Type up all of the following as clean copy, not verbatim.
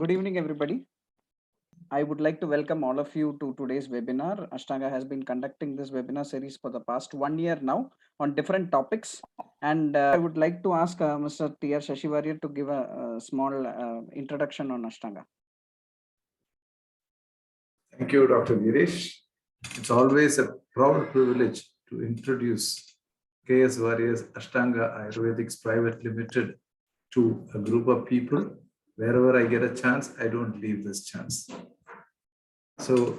Good evening, everybody. I would like to welcome all of you to today's webinar. Ashtanga has been conducting this webinar series for the past 1 year now on different topics. And I would like to ask Mr. T.R. Shashivarya to give a small introduction on Ashtanga. Thank you, Dr. Girish. It's always a proud privilege to introduce KS Warriors Ashtanga Ayurvedics Private Limited to a group of people. Wherever I get a chance, I don't leave this chance. So,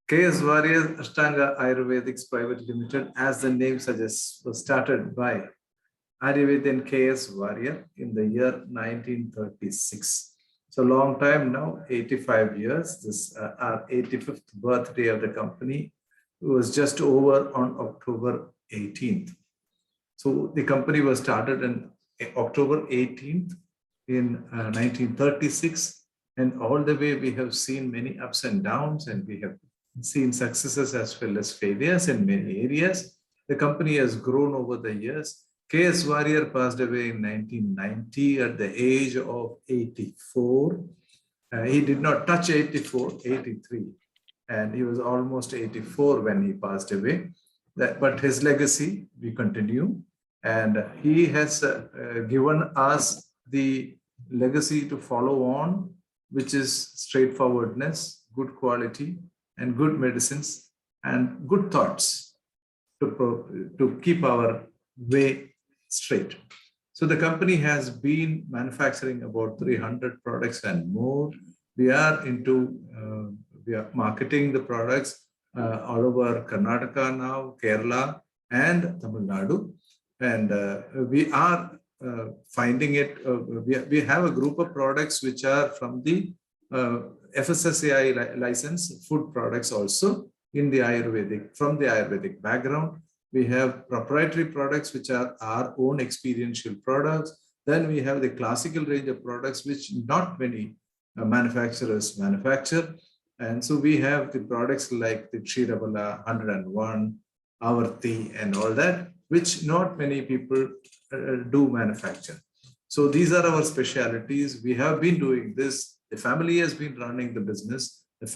KS Warriors Ashtanga Ayurvedics Private Limited, as the name suggests, was started by Aryavedian KS Warrior in the year 1936. So long time now, 85 years. This our 85th birthday of the company was just over on October 18th. So the company was started on October 18th in 1936. And all the way we have seen many ups and downs, and we have seen successes as well as failures in many areas. The company has grown over the years. KS Warrior passed away in 1990 at the age of 84. He did not touch 84, 83, and he was almost 84 when he passed away. But his legacy, we continue, and he has given us the legacy to follow on, which is straightforwardness, good quality, and good medicines, and good thoughts to keep our way straight. So the company has been manufacturing about 300 products and more. We are marketing the products all over Karnataka now, Kerala, and Tamil Nadu. And we are finding it, we have a group of products which are from the FSSAI license food products also in the Ayurvedic, from the Ayurvedic background. We have proprietary products, which are our own experiential products. Then we have the classical range of products, which not many manufacturers manufacture. And so we have the products like the Ksheerabala, 101, Avarti, and all that, which not many people do manufacture. So these are our specialities. We have been doing this. The family has been running the business. It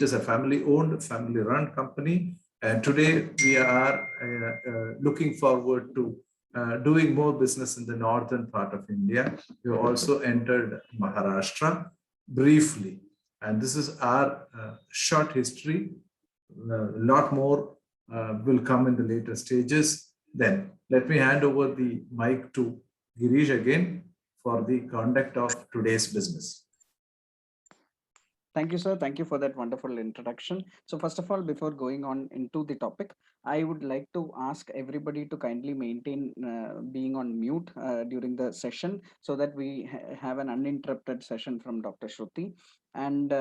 is a family-owned, family-run company. And today we are looking forward to doing more business in the northern part of India. We also entered Maharashtra briefly. And this is our short history. A lot more will come in the later stages. Then let me hand over the mic to Girish again for the conduct of today's business. Thank you, sir. Thank you for that wonderful introduction. So first of all, before going on into the topic, I would like to ask everybody to kindly maintain being on mute during the session so that we have an uninterrupted session from Dr. Shruti. And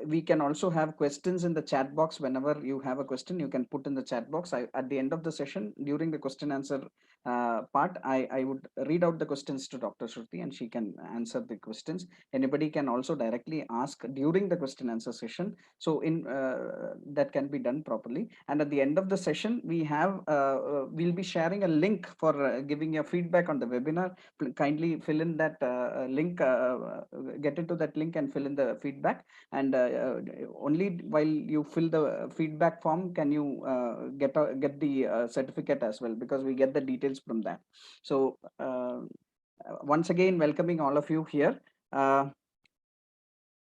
we can also have questions in the chat box. Whenever you have a question, you can put in the chat box. At the end of the session, during the question answer part, I would read out the questions to Dr. Shruti and she can answer the questions. Anybody can also directly ask during the question answer session. So in that can be done properly. And at the end of the session, we'll be sharing a link for giving your feedback on the webinar. Kindly fill in that link, get into that link and fill in the feedback. And only while you fill the feedback form can you get the certificate as well, because we get the details from that. So once again, welcoming all of you here.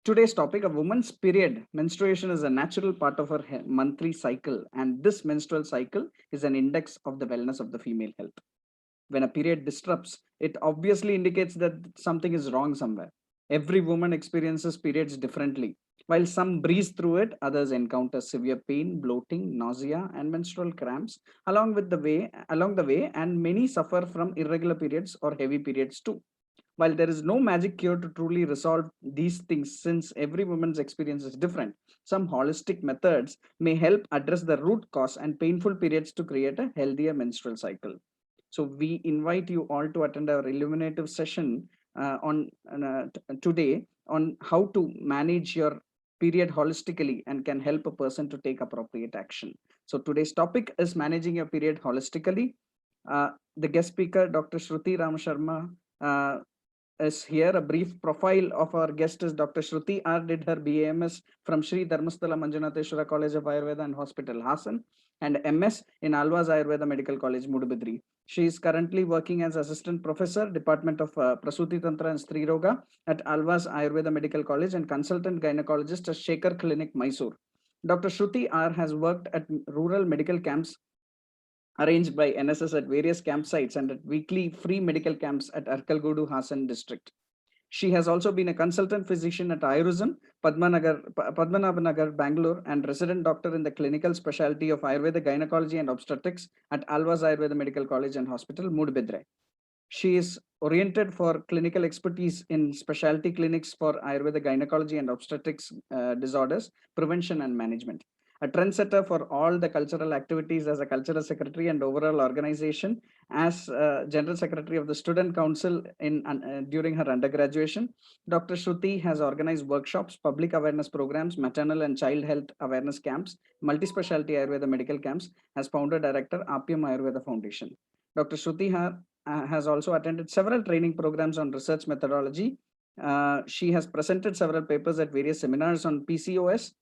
Today's topic: a woman's period. Menstruation is a natural part of her monthly cycle, and this menstrual cycle is an index of the wellness of the female health. When a period disrupts, it obviously indicates that something is wrong somewhere. Every woman experiences periods differently. While some breeze through it, others encounter severe pain, bloating, nausea, and menstrual cramps along the way, and many suffer from irregular periods or heavy periods too. While there is no magic cure to truly resolve these things, since every woman's experience is different, some holistic methods may help address the root cause and painful periods to create a healthier menstrual cycle. So we invite you all to attend our illuminative session today on how to manage your period holistically and can help a person to take appropriate action. So today's topic is managing your period holistically. The guest speaker, Dr. Shruti Ramasharma, is here. A brief profile of our guest is Dr. Shruti R. did her BAMS from Sri Dharmasthala Manjunatheshwara College of Ayurveda and Hospital, Hassan, and MS in Alvaz Ayurveda Medical College, Mudubidri. She is currently working as Assistant Professor, Department of Prasuti Tantra and Stri Roga at Alvaz Ayurveda Medical College and Consultant Gynecologist at Shekhar Clinic, Mysore. Dr. Shruti R. has worked at rural medical camps arranged by NSS at various campsites and at weekly free medical camps at Arkalgudu, Hassan district. She has also been a consultant physician at Ayurusm, Padmanabhanagar, Bangalore, and resident doctor in the clinical specialty of Ayurveda Gynecology and Obstetrics at Alvaz Ayurveda Medical College and Hospital, Mudbidre. She is oriented for clinical expertise in specialty clinics for Ayurveda Gynecology and Obstetrics disorders, prevention and management. A trendsetter for all the cultural activities as a cultural secretary and overall organization as general secretary of the student council during her undergraduation. Dr. Shruti has organized workshops, public awareness programs, maternal and child health awareness camps, multi-specialty Ayurveda medical camps as founder director, Apyam Ayurveda Foundation. Dr. Shruti has also attended several training programs on research methodology. She has presented several papers at various seminars on PCOS.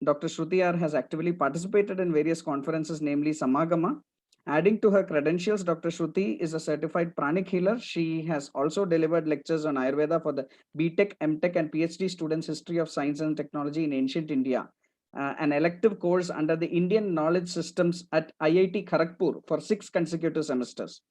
Dr. Shruti R. has actively participated in various conferences, namely Samagama. Adding to her credentials, Dr. Shruti is a certified pranic healer. She has also delivered lectures on Ayurveda for the BTech, MTech, and PhD students' history of science and technology in ancient India, an elective course under the Indian Knowledge Systems at IIT Kharagpur for 6 consecutive semesters.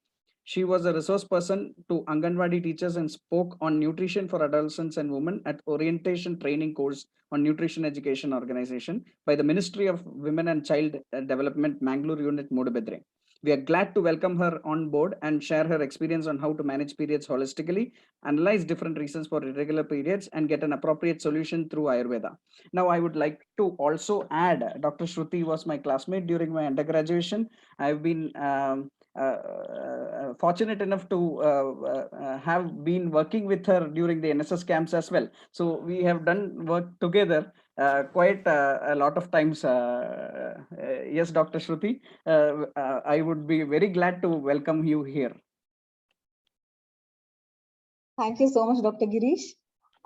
She was a resource person to Anganwadi teachers and spoke on nutrition for adolescents and women at orientation training course on nutrition education organization by the Ministry of Women and Child Development, Mangalore Unit, Mudabedre. We are glad to welcome her on board and share her experience on how to manage periods holistically, analyze different reasons for irregular periods, and get an appropriate solution through Ayurveda. Now, I would like to also add, Dr. Shruti was my classmate during my undergraduation. I've been fortunate enough to have been working with her during the NSS camps as well. So we have done work together quite a lot of times. Yes, Dr. Shruti, I would be very glad to welcome you here. Thank you so much, Dr. Girish.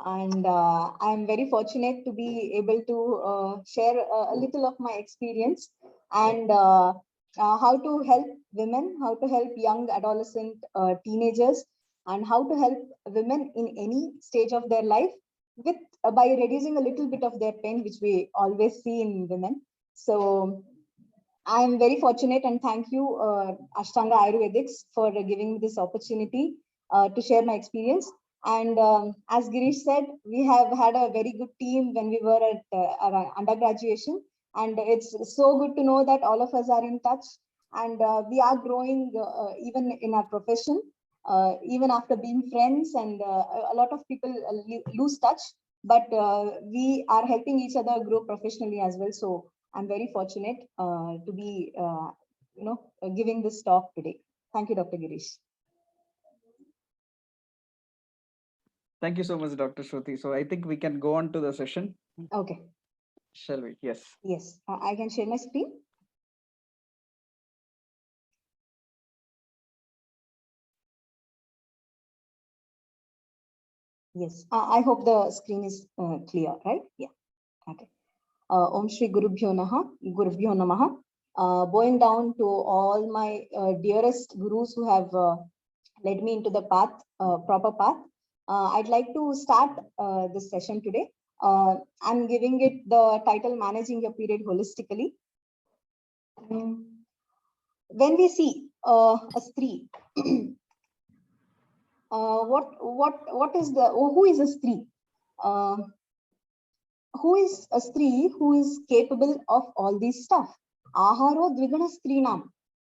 And I'm very fortunate to be able to share a little of my experience and how to help women, how to help young adolescent teenagers, and how to help women in any stage of their life with by reducing a little bit of their pain, which we always see in women. So I'm very fortunate and thank you, Ashtanga Ayurvedics, for giving me this opportunity to share my experience. And as Girish said, we have had a very good team when we were at our undergraduation. And it's so good to know that all of us are in touch and we are growing even in our profession, even after being friends, and a lot of people lose touch, but we are helping each other grow professionally as well. So I'm very fortunate to be, giving this talk today. Thank you, Dr. Girish. Thank you so much, Dr. Shruti. So I think we can go on to the session. Okay. Shall we? Yes. Yes, I can share my screen. Yes, I hope the screen is clear, right? Yeah. Okay. Om Shri Gurubhyo Namaha. Bowing down to all my dearest gurus who have led me into the path, proper path. I'd like to start this session today. I'm giving it the title Managing Your Period Holistically. When we see a Stree, what is the, who is a Stree? Who is a Stree who is capable of all these stuff? Aharo Dvigana Strinam.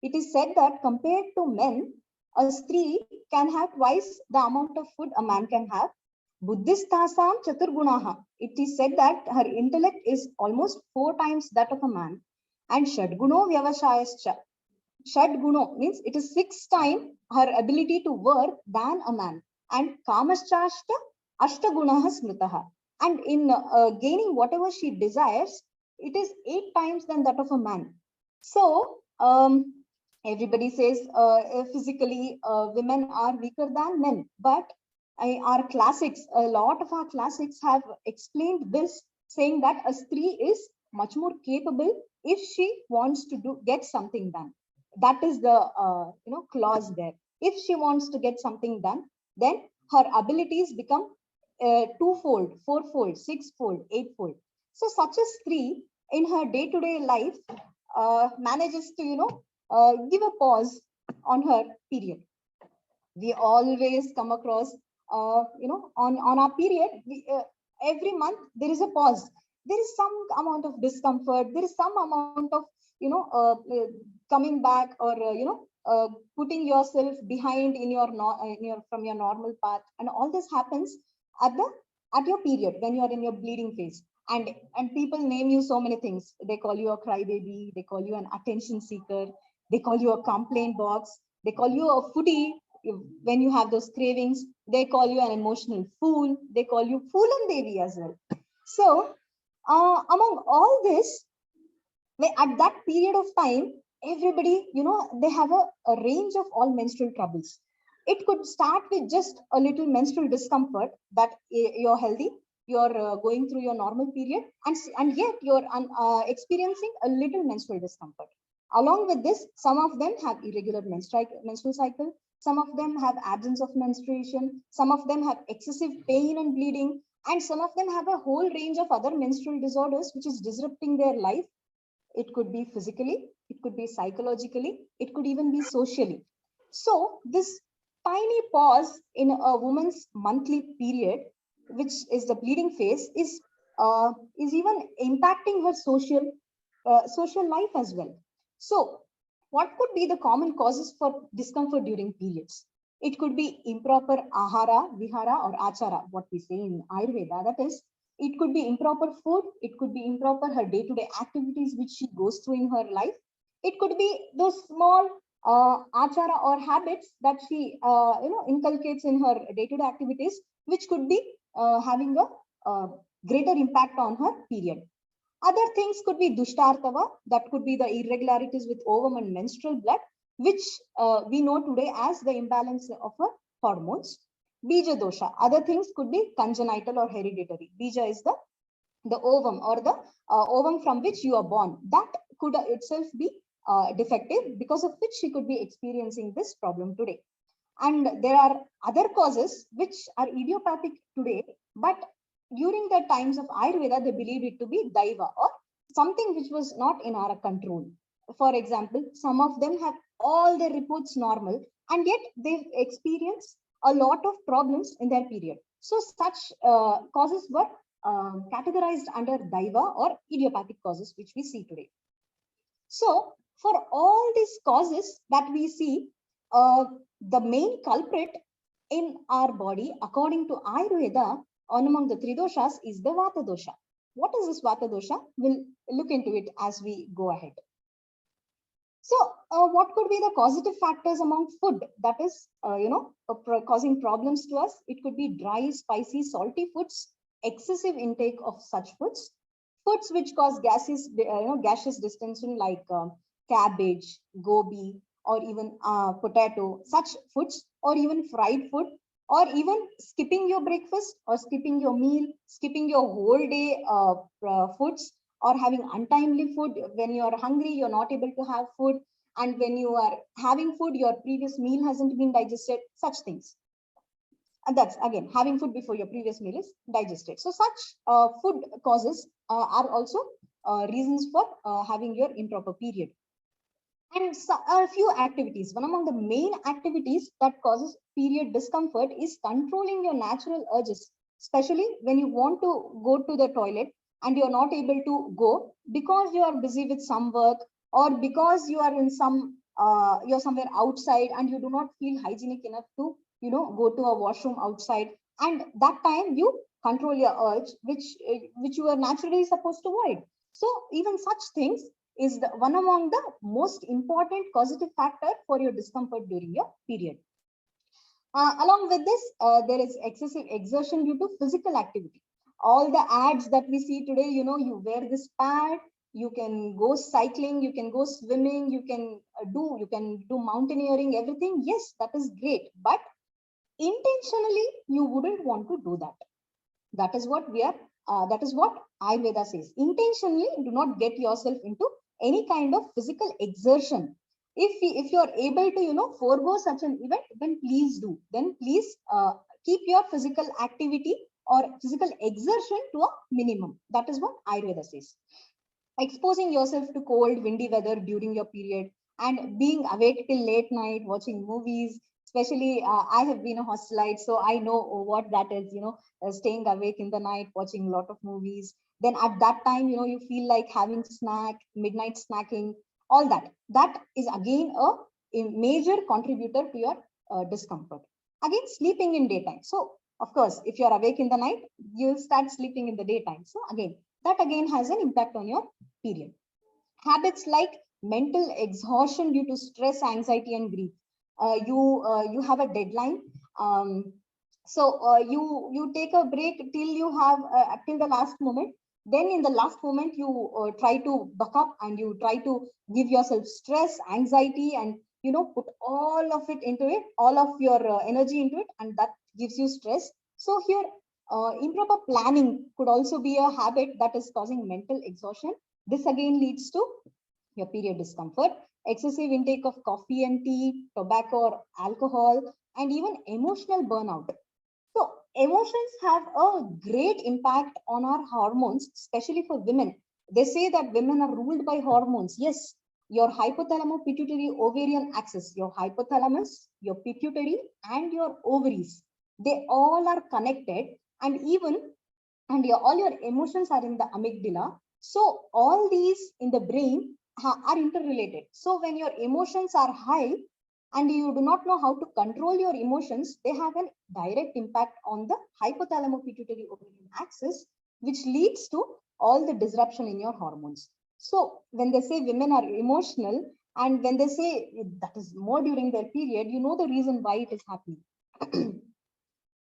It is said that compared to men, a Stree can have twice the amount of food a man can have. Buddhistasam Chaturgunaha. It is said that her intellect is almost 4 times that of a man. And Shadguno Vyavashayascha. Shadguno means it is 6 times her ability to work than a man. And Kamaschashta Ashtagunaha Smritaha. And in gaining whatever she desires, it is 8 times than that of a man. So everybody says physically women are weaker than men, but our classics, a lot of our classics have explained this, saying that a stree is much more capable if she wants to get something done. That is the clause there. If she wants to get something done, then her abilities become twofold, fourfold, sixfold, eightfold. So such a stree in her day-to-day life manages to give a pause on her period. We always come across on our period, every month there is a pause, there is some amount of discomfort, there is some amount of coming back, or putting yourself behind in your from your normal path, and all this happens at your period when you are in your bleeding phase. And people name you so many things. They call you a crybaby, they call you an attention seeker, they call you a complaint box, they call you a foodie when you have those cravings, they call you an emotional fool, they call you fool and devi as well. So among all this, at that period of time, everybody, they have a range of all menstrual troubles. It could start with just a little menstrual discomfort, that you're healthy, you're going through your normal period, and yet you're experiencing a little menstrual discomfort. Along with this, some of them have irregular menstrual cycle, some of them have absence of menstruation, some of them have excessive pain and bleeding, and some of them have a whole range of other menstrual disorders which is disrupting their life. It could be physically, it could be psychologically, it could even be socially. So this tiny pause in a woman's monthly period, which is the bleeding phase, is even impacting her social life as well. So what could be the common causes for discomfort during periods? It could be improper ahara, vihara, or achara, what we say in Ayurveda. That is, it could be improper food, it could be improper her day-to-day activities which she goes through in her life. It could be those small achara or habits that she inculcates in her day-to-day activities, which could be having a greater impact on her period. Other things could be dushtartava, that could be the irregularities with ovum and menstrual blood, which we know today as the imbalance of her hormones. Bija dosha, other things could be congenital or hereditary. Bija is the ovum, or the ovum from which you are born. That could itself be defective, because of which she could be experiencing this problem today. And there are other causes which are idiopathic today, but during the times of Ayurveda, they believed it to be daiva, or something which was not in our control. For example, some of them have all their reports normal, and yet they experience a lot of problems in their period. So such causes were categorized under daiva or idiopathic causes, which we see today. So for all these causes that we see, the main culprit in our body, according to Ayurveda, on among the three doshas, is the Vata dosha. What is this Vata dosha? We'll look into it as we go ahead. So what could be the causative factors among food that is, causing problems to us? It could be dry, spicy, salty foods, excessive intake of such foods, foods which cause gaseous distension, like cabbage, gobi, or even potato, such foods, or even fried food, or even skipping your breakfast, or skipping your meal, skipping your whole day foods, or having untimely food. When you're hungry, you're not able to have food, and when you are having food, your previous meal hasn't been digested, such things. And that's, again, having food before your previous meal is digested. So such food causes are also reasons for having your improper period. And so, a few activities. One among the main activities that causes period discomfort is controlling your natural urges, especially when you want to go to the toilet and you're not able to go because you are busy with some work, or because you are in you're somewhere outside and you do not feel hygienic enough to go to a washroom outside, and that time you control your urge, which you are naturally supposed to avoid. So even such things is one among the most important causative factor for your discomfort during your period. Along with this, there is excessive exertion due to physical activity. All the ads that we see today, you wear this pad, you can go cycling, you can go swimming, you can do mountaineering, everything. Yes, that is great. But intentionally you wouldn't want to do that. That is what that is what Ayurveda says. Intentionally do not get yourself into any kind of physical exertion. If you are able to, forego such an event, then please do. Then please keep your physical activity or physical exertion to a minimum. That is what Ayurveda says. Exposing yourself to cold, windy weather during your period and being awake till late night watching movies. Especially, I have been a hostelite, so I know what that is. Staying awake in the night, watching a lot of movies. Then at that time, you feel like having snack, midnight snacking, all that. That is again a major contributor to your discomfort. Again, sleeping in daytime. So, of course, if you're awake in the night, you'll start sleeping in the daytime. So again, that again has an impact on your period. Habits like mental exhaustion due to stress, anxiety, and grief. You have a deadline. So you take a break till you have till the last moment. Then in the last moment, you try to buck up and you try to give yourself stress, anxiety, and put all of it into it, all of your energy into it, and that gives you stress. So here, improper planning could also be a habit that is causing mental exhaustion. This again leads to your period discomfort. Excessive intake of coffee and tea, tobacco or alcohol, and even emotional burnout. So emotions have a great impact on our hormones, especially for women. They say that women are ruled by hormones. Yes, your hypothalamo pituitary ovarian axis, your hypothalamus, your pituitary, and your ovaries, they all are connected, and all your emotions are in the amygdala. So all these in the brain are interrelated. So when your emotions are high and you do not know how to control your emotions, they have a direct impact on the hypothalamo pituitary ovarian axis, which leads to all the disruption in your hormones. So when they say women are emotional, and when they say that is more during their period, you know the reason why it is happening.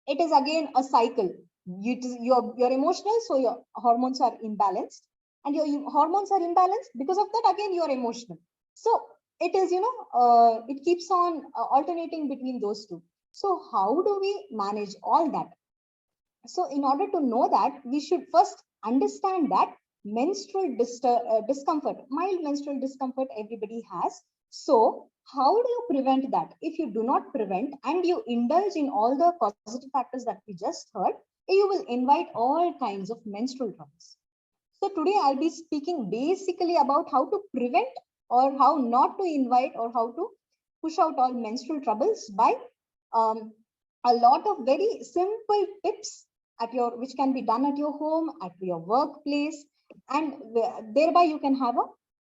It is again a cycle. You're emotional, so your hormones are imbalanced, and your hormones are imbalanced. Because of that, again, you're emotional. So it is, it keeps on alternating between those two. So how do we manage all that? So in order to know that, we should first understand that menstrual discomfort, mild menstrual discomfort, everybody has. So how do you prevent that? If you do not prevent and you indulge in all the positive factors that we just heard, you will invite all kinds of menstrual troubles. So today I'll be speaking basically about how to prevent or how not to invite or how to push out all menstrual troubles by a lot of very simple tips which can be done at your home, at your workplace, and thereby you can have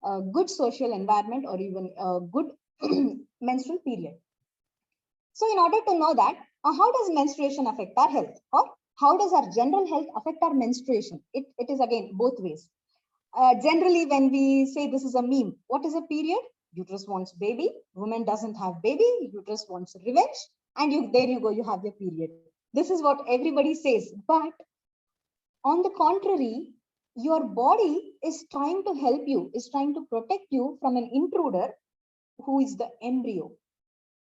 a good social environment or even a good menstrual period. So in order to know that, how does menstruation affect our health, or how does our general health affect our menstruation? It is again both ways. Generally, when we say this is a meme, what is a period? Uterus wants baby, woman doesn't have baby, uterus wants revenge, and there you go, you have your period. This is what everybody says. But on the contrary, your body is trying to help you, is trying to protect you from an intruder who is the embryo.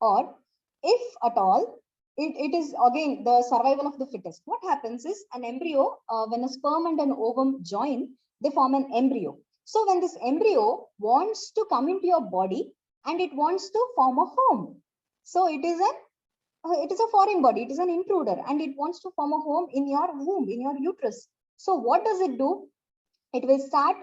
Or if at all, it is again the survival of the fittest. What happens is an embryo, when a sperm and an ovum join, they form an embryo. So when this embryo wants to come into your body and it wants to form a home. So it is a foreign body, it is an intruder, and it wants to form a home in your womb, in your uterus. So what does it do? It will start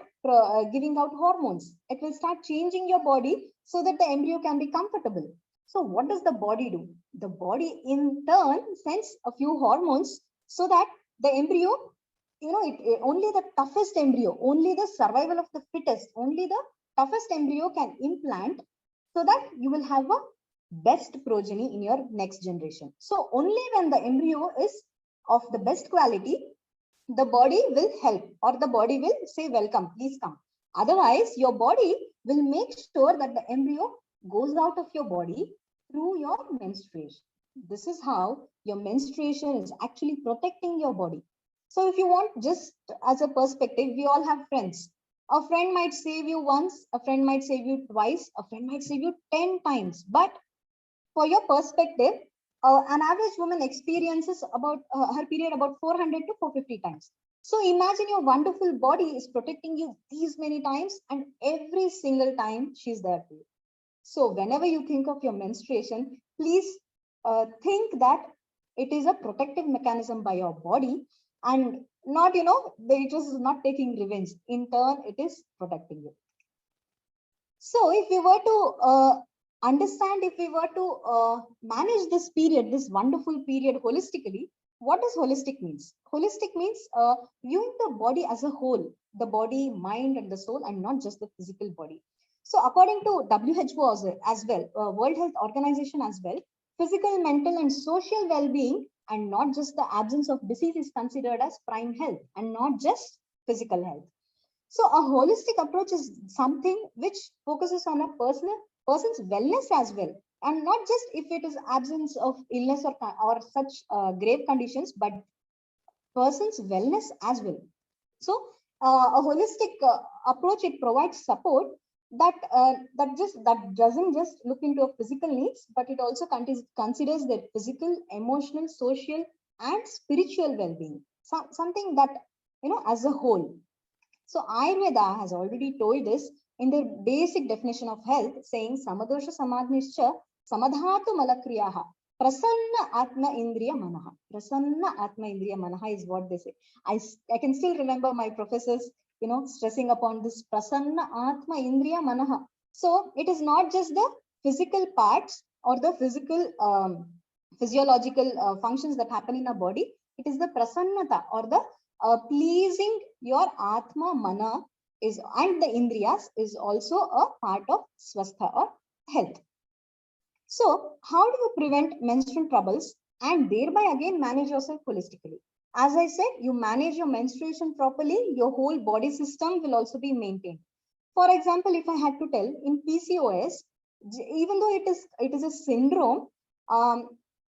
giving out hormones. It will start changing your body so that the embryo can be comfortable. So what does the body do? The body in turn sends a few hormones so that the embryo, only the toughest embryo, only the survival of the fittest, only the toughest embryo can implant so that you will have a best progeny in your next generation. So only when the embryo is of the best quality, the body will help, or the body will say, welcome, please come. Otherwise, your body will make sure that the embryo goes out of your body through your menstruation. This is how your menstruation is actually protecting your body. So if you want, just as a perspective, we all have friends. A friend might save you once, a friend might save you twice, a friend might save you 10 times. But for your perspective, an average woman experiences about her period about 400 to 450 times. So imagine your wonderful body is protecting you these many times, and every single time she's there for you. So whenever you think of your menstruation, please think that it is a protective mechanism by your body, and not, it is not taking revenge. In turn, it is protecting you. So if we were to understand, if we were to manage this period, this wonderful period holistically, what does holistic means? Holistic means viewing the body as a whole, the body, mind, and the soul, and not just the physical body. So according to WHO as well, World Health Organization as well, physical, mental, and social well-being, and not just the absence of disease, is considered as prime health, and not just physical health. So a holistic approach is something which focuses on a person's wellness as well, and not just if it is absence of illness or such grave conditions, but person's wellness as well. So a holistic approach, it provides support that doesn't just look into a physical needs, but it also considers their physical, emotional, social, and spiritual well-being. Something that, as a whole. So Ayurveda has already told this in the basic definition of health, saying samadosha samadnischa samadhatu malakriyaha prasanna atma indriya manaha. Prasanna atma indriya manaha is what they say. I can still remember my professors, stressing upon this prasanna atma indriya manaha. So it is not just the physical parts or the physical physiological functions that happen in our body. It is the prasannata or the pleasing your atma mana is, and the indriyas is also a part of swastha or health. So how do you prevent menstrual troubles and thereby again manage yourself holistically? As I said, you manage your menstruation properly, your whole body system will also be maintained. For example, if I had to tell, in PCOS, even though it is a syndrome,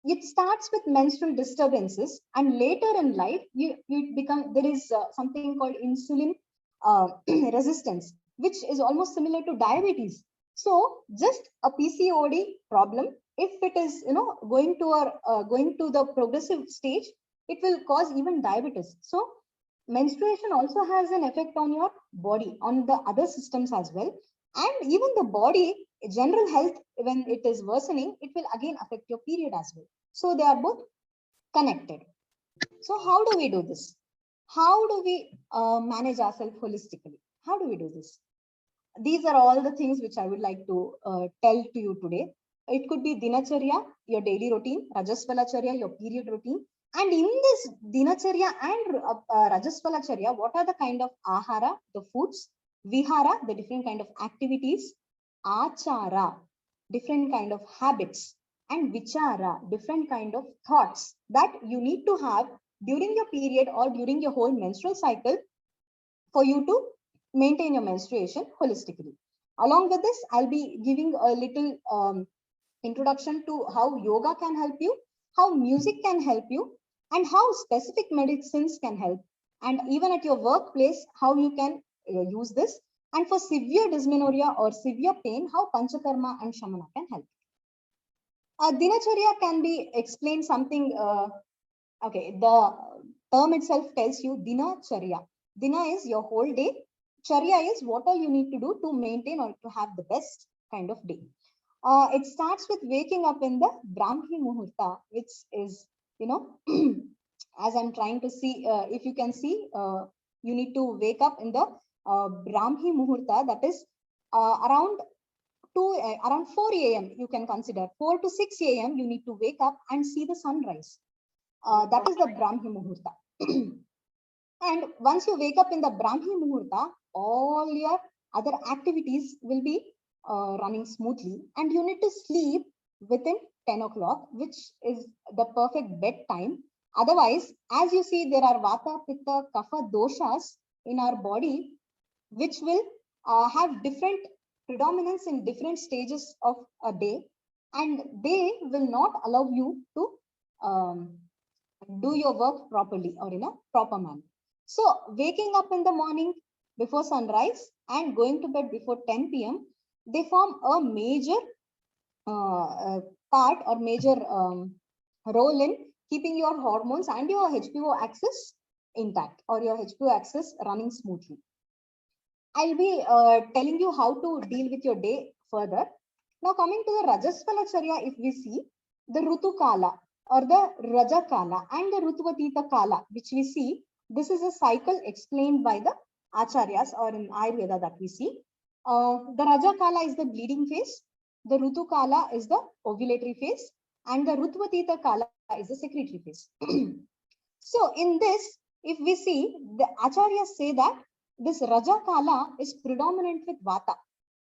it starts with menstrual disturbances, and later in life there is something called insulin resistance, which is almost similar to diabetes. So just a PCOD problem, if it is going to the progressive stage, it will cause even diabetes. So menstruation also has an effect on your body, on the other systems as well, and even the body general health, when it is worsening, it will again affect your period as well. So they are both connected. So how do we do this? How do we manage ourselves holistically? How do we do this? These are all the things which I would like to tell to you today. It could be dinacharya, your daily routine, rajasvalacharya, your period routine. And in this dinacharya and rajasvalacharya, what are the kind of ahara, the foods, vihara, the different kind of activities, achara, different kind of habits, and vichara, different kind of thoughts that you need to have during your period or during your whole menstrual cycle for you to maintain your menstruation holistically. Along with this, I'll be giving a little introduction to how yoga can help you, how music can help you, and how specific medicines can help. And even at your workplace, how you can use this. And for severe dysmenorrhea or severe pain, how panchakarma and shamana can help. Dinacharya can be explained something, okay, the term itself tells you dinacharya. Dina is your whole day. Charya is what all you need to do to maintain or to have the best kind of day. It starts with waking up in the Brahmi Muhurta, which is, as I'm trying to see, if you can see, you need to wake up in the Brahmi Muhurta, that is around 4 a.m. you can consider. 4 to 6 a.m. you need to wake up and see the sunrise. That is the Brahmi Muhurta. And once you wake up in the Brahmi Muhurta, all your other activities will be running smoothly, and you need to sleep within 10 o'clock, which is the perfect bedtime. Otherwise, as you see, there are Vata, Pitta, Kapha doshas in our body, which will have different predominance in different stages of a day, and they will not allow you to do your work properly or in a proper manner. So waking up in the morning before sunrise and going to bed before 10 p.m., they form a major part or major role in keeping your hormones and your HPO axis intact, or your HPO axis running smoothly. I'll be telling you how to deal with your day further. Now coming to the Rajasvala Charya, if we see the Rutu Kala or the Raja Kala and the Rutuvatita Kala, which we see, this is a cycle explained by the Acharyas or in Ayurveda that we see. The Raja Kala is the bleeding phase, the Rutu Kala is the ovulatory phase, and the Rutuvatita Kala is the secretory phase. So in this, if we see, the Acharyas say that this Raja Kala is predominant with Vata.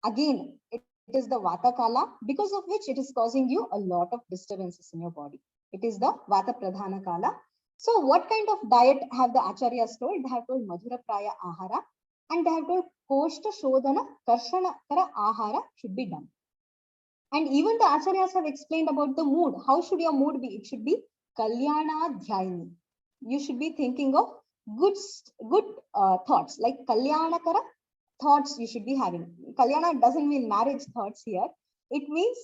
Again, it is the Vata Kala, because of which it is causing you a lot of disturbances in your body. It is the Vata Pradhana Kala. So what kind of diet have the Acharyas told? They have told Madhura Praya Ahara, and they have told Koshta Shodhana Karshana Kara Ahara should be done. And even the Acharyas have explained about the mood. How should your mood be? It should be Kalyana Dhyayini. You should be thinking of good thoughts, like Kalyanakara thoughts you should be having. Kalyana doesn't mean marriage thoughts here. It means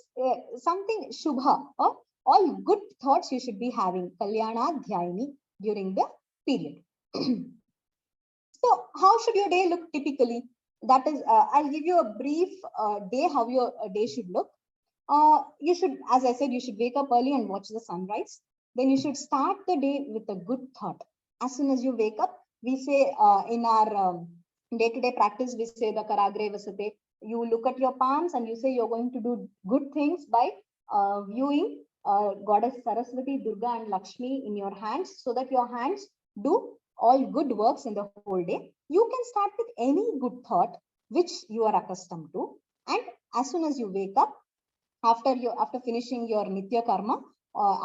something Shubha, or all good thoughts you should be having. Kalyana Dhyayini during the period. So how should your day look typically? That is, I'll give you a brief day, how your day should look. You should, as I said, you should wake up early and watch the sunrise. Then you should start the day with a good thought. As soon as you wake up, we say in our day-to-day practice, we say the Karagre Vasate. You look at your palms and you say you're going to do good things by viewing Goddess Saraswati, Durga and Lakshmi in your hands, so that your hands do all good works in the whole day. You can start with any good thought which you are accustomed to. And as soon as you wake up, after finishing your Nitya Karma,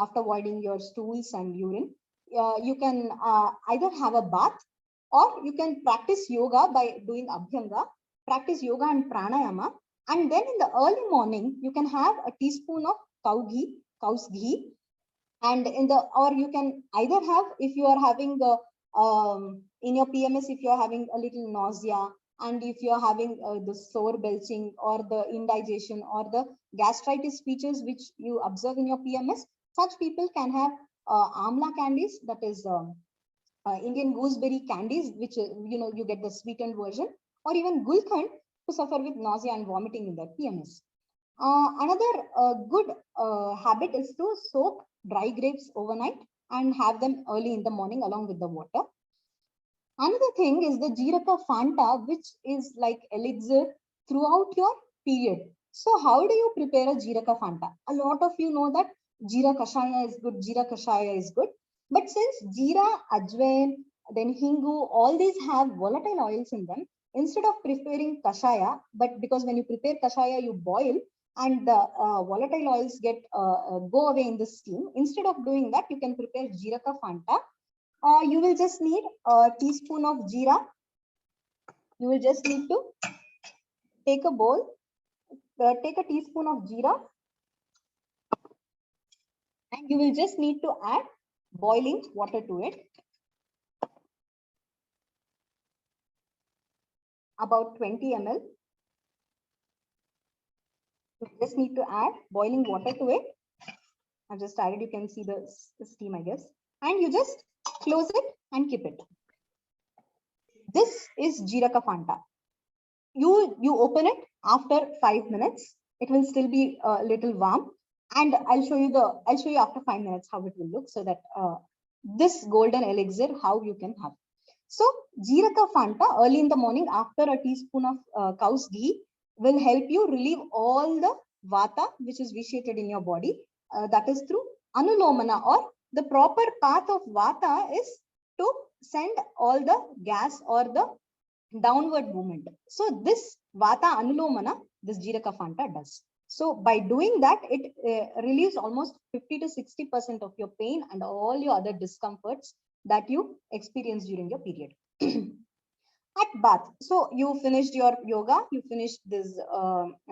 after avoiding your stools and urine, you can either have a bath, or you can practice yoga by doing Abhyanga, practice yoga and pranayama. And then in the early morning, you can have a teaspoon of cow's ghee. And or you can either have, if you are having the, in your PMS, if you are having a little nausea, and if you are having the sore belching or the indigestion or the gastritis features which you observe in your PMS, such people can have amla candies, that is Indian gooseberry candies, which you get the sweetened version, or even gulkand to suffer with nausea and vomiting in their PMS. Another good habit is to soak dry grapes overnight and have them early in the morning along with the water. Another thing is the Jiraka Fanta, which is like elixir throughout your period. So how do you prepare a Jiraka Fanta? A lot of you know that Jira Kashaya is good, Jira Kashaya is good. But since Jira, Ajwain, then Hingu, all these have volatile oils in them, instead of preparing Kashaya, but because when you prepare Kashaya, you boil and the volatile oils go away in the steam. Instead of doing that, you can prepare Jiraka Fanta. You will just need a teaspoon of jeera. You will just need to take a bowl, take a teaspoon of jeera, and you will just need to add boiling water to it. About 20 ml. You just need to add boiling water to it. I've just added, you can see the steam, I guess. And you just close it and keep it. This is Jiraka Fanta. You open it after 5 minutes. It will still be a little warm, and I'll show you after 5 minutes how it will look, so that this golden elixir, how you can have. So Jiraka Fanta early in the morning after a teaspoon of cow's ghee will help you relieve all the vata which is vitiated in your body. That is through anulomana, or the proper path of vata is to send all the gas or the downward movement. So this vata anulomana, this Jiraka Fanta does. So by doing that, it relieves almost 50 to 60% of your pain and all your other discomforts that you experience during your period. At bath, so you finished your yoga, you finished this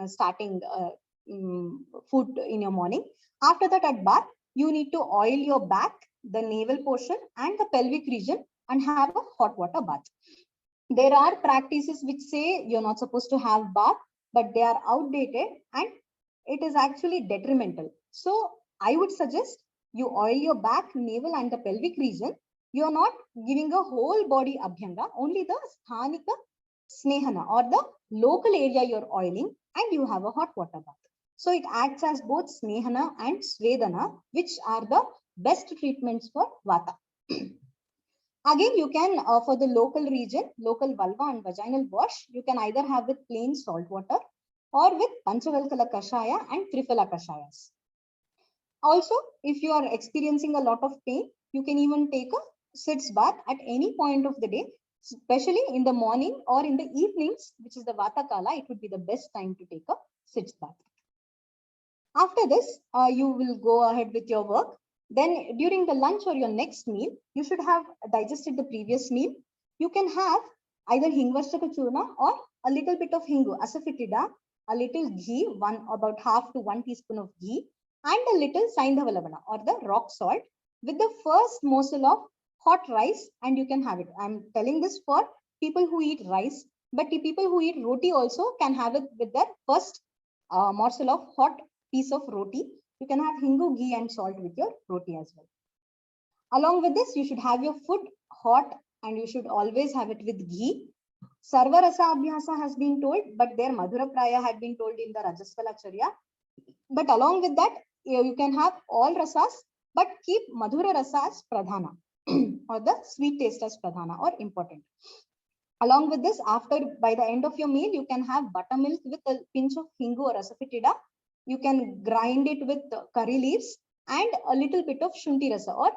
starting food in your morning. After that, at bath, you need to oil your back, the navel portion and the pelvic region, and have a hot water bath. There are practices which say you're not supposed to have bath, but they are outdated and it is actually detrimental. So I would suggest you oil your back, navel and the pelvic region, you are not giving a whole body abhyanga, only the sthanika snehana or the local area you're oiling, and you have a hot water bath. So it acts as both snehana and svedana, which are the best treatments for vata. Again, you can, for the local region, local vulva and vaginal wash, you can either have with plain salt water or with Panchavalkala Kashaya and Triphala Kashayas. Also, if you are experiencing a lot of pain, you can even take a sitz bath at any point of the day, especially in the morning or in the evenings, which is the Vata Kala. It would be the best time to take a sitz bath. After this, you will go ahead with your work. Then during the lunch or your next meal, you should have digested the previous meal. You can have either Hingvarshaka Churna or a little bit of Hingu, Asafoetida, a little ghee, about half to 1 teaspoon of ghee, and a little Saindhava Lavana or the rock salt with the first morsel of hot rice, and you can have it. I'm telling this for people who eat rice, but the people who eat roti also can have it with their first morsel of hot piece of roti. You can have hingu, ghee and salt with your roti as well. Along with this, you should have your food hot and you should always have it with ghee. Sarva Rasa Abhyasa has been told, but there Madhura Praya had been told in the Rajasvala Charya. But along with that, you can have all rasas, but keep Madhura Rasa as Pradhana or the sweet taste as Pradhana or important. Along with this, by the end of your meal, you can have buttermilk with a pinch of hingu or asafoetida. You can grind it with curry leaves and a little bit of shunti rasa or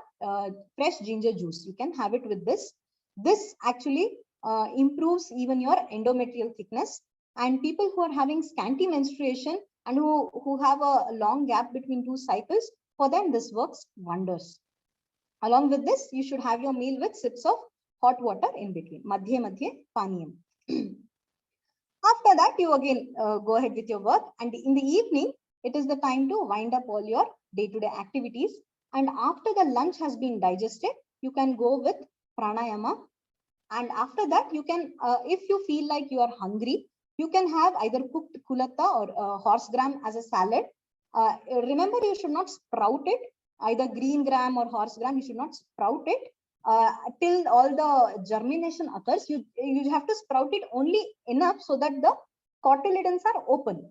fresh ginger juice. You can have it with this. This actually improves even your endometrial thickness. And people who are having scanty menstruation and who have a long gap between 2 cycles, for them this works wonders. Along with this, you should have your meal with sips of hot water in between. Madhye madhye paniyam. After that, you again go ahead with your work. And in the evening, it is the time to wind up all your day-to-day activities. And after the lunch has been digested, you can go with pranayama. And after that, you can, if you feel like you are hungry, you can have either cooked kulatta or horse gram as a salad. Remember, you should not sprout it. Either green gram or horse gram, you should not sprout it till all the germination occurs. You have to sprout it only enough so that the cotyledons are open.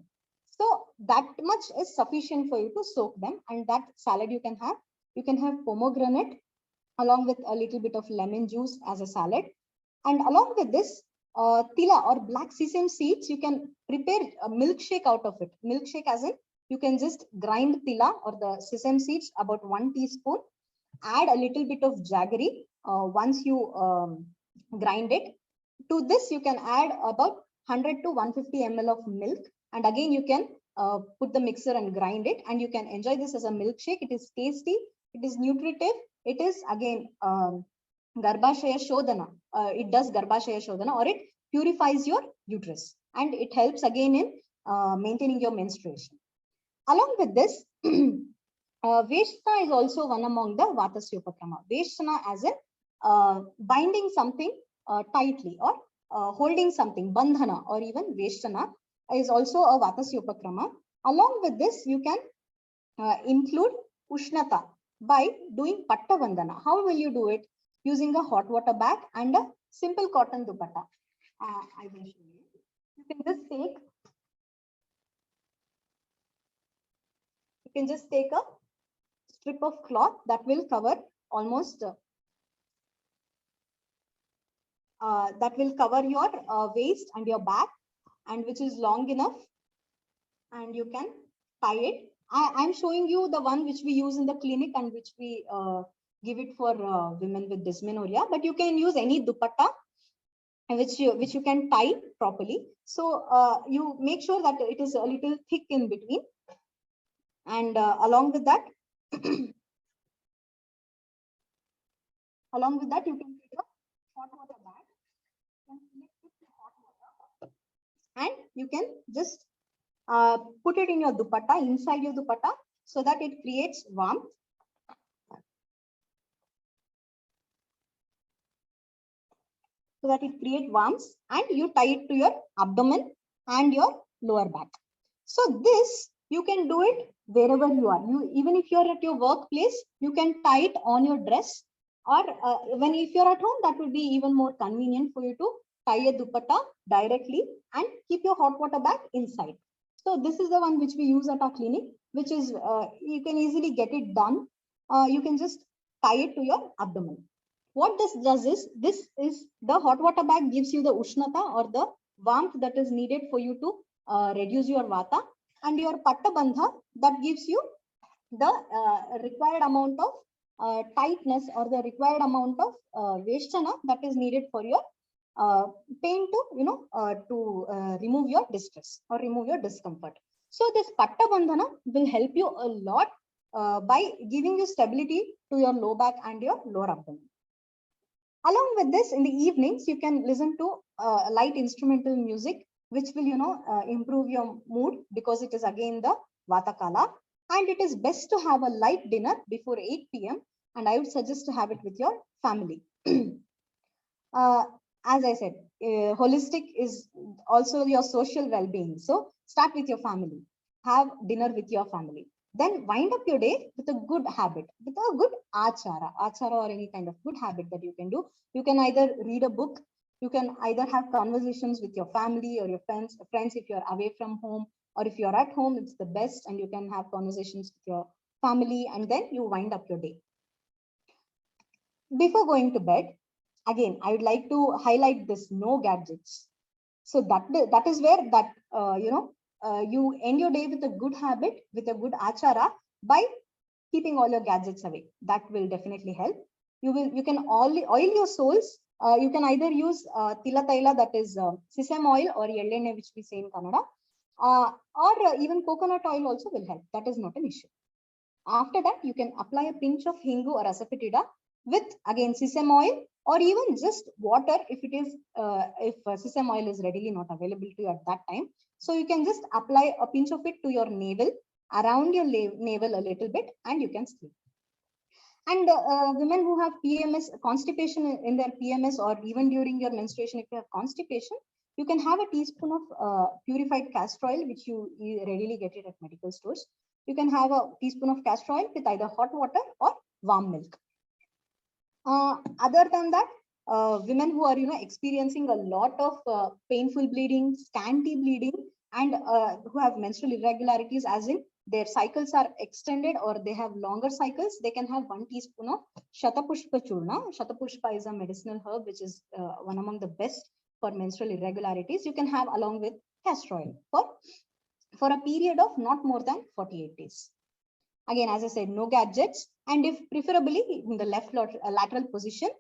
So that much is sufficient for you to soak them, and that salad you can have. You can have pomegranate along with a little bit of lemon juice as a salad. And along with this, tila or black sesame seeds, you can prepare a milkshake out of it. Milkshake as in, you can just grind tila or the sesame seeds about 1 teaspoon, add a little bit of jaggery once you grind it. To this, you can add about 100 to 150 ml of milk. And again, you can put the mixer and grind it, and you can enjoy this as a milkshake. It is tasty, it is nutritive. It is again Garbhashaya Shodhana. It does Garbhashaya Shodhana, or it purifies your uterus, and it helps again in maintaining your menstruation. Along with this, Veshana is also one among the Vatasya Upakrama. Veshana as in binding something tightly or holding something, bandhana or even Veshana is also a Vatasya Upakrama. Along with this, you can include Ushnata by doing Patta Vandana. How will you do it? Using a hot water bag and a simple cotton dupatta. I will show you. You can just take a strip of cloth that will cover almost that will cover your waist and your back, and which is long enough, and you can tie it. I'm showing you the one which we use in the clinic and which we give it for women with dysmenorrhea, but you can use any dupatta which you can tie properly. So you make sure that it is a little thick in between, and along with that you can take a hot water bag and connect it to hot water, and you can just put it in your dupatta, inside your dupatta, so that it creates warmth. And you tie it to your abdomen and your lower back. So this, you can do it wherever you are. Even if you're at your workplace, you can tie it on your dress, or if you're at home, that will be even more convenient for you to tie a dupatta directly and keep your hot water bag inside. So this is the one which we use at our clinic, which is you can easily get it done. You can just tie it to your abdomen. What this does is, this is the hot water bag gives you the ushnata or the warmth that is needed for you to reduce your vata, and your patta bandha that gives you the required amount of tightness or the required amount of veshtana that is needed for your pain to remove your distress or remove your discomfort. So this patta bandhana will help you a lot by giving you stability to your low back and your lower abdomen. Along with this, in the evenings, you can listen to light instrumental music, which will, improve your mood, because it is again the Vata Kala. And it is best to have a light dinner before 8 p.m. And I would suggest to have it with your family. As I said, holistic is also your social well-being. So start with your family. Have dinner with your family. Then wind up your day with a good habit, with a good achara or any kind of good habit that you can do. You can either read a book, you can either have conversations with your family or your friends if you're away from home, or if you're at home, it's the best, and you can have conversations with your family, and then you wind up your day. Before going to bed, again, I would like to highlight this: no gadgets. So that is where that, you end your day with a good habit, with a good achara, by keeping all your gadgets away. That will definitely help. You can oil your soles. You can either use tila taila, that is sesame oil, or yellene, which we say in Kannada, or even coconut oil also will help. That is not an issue. After that, you can apply a pinch of hingu or asafoetida with, again, sesame oil, or even just water if it is if sesame oil is readily not available to you at that time. So you can just apply a pinch of it to your navel, around your navel a little bit, and you can sleep. And women who have PMS, constipation in their PMS, or even during your menstruation, if you have constipation, you can have a teaspoon of purified castor oil, which you readily get it at medical stores. You can have a teaspoon of castor oil with either hot water or warm milk. Other than that, women who are experiencing a lot of painful bleeding, scanty bleeding, and who have menstrual irregularities, as in their cycles are extended or they have longer cycles, they can have 1 teaspoon of Shatapushpa Churna. Shatapushpa is a medicinal herb which is one among the best for menstrual irregularities. You can have along with castor oil for a period of not more than 48 days. Again, as I said, no gadgets, and if preferably in the left lateral position.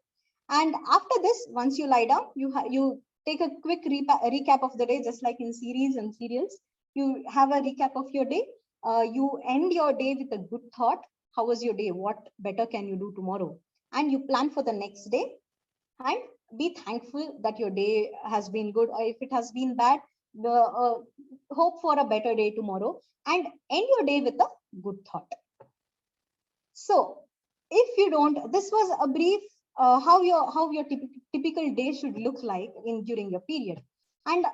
And after this, once you lie down, you take a quick recap of the day, just like in series and serials. You have a recap of your day. You end your day with a good thought. How was your day? What better can you do tomorrow? And you plan for the next day, and be thankful that your day has been good, or if it has been bad, hope for a better day tomorrow, and end your day with a good thought. So if you don't, this was a brief how your typical day should look like during your period. And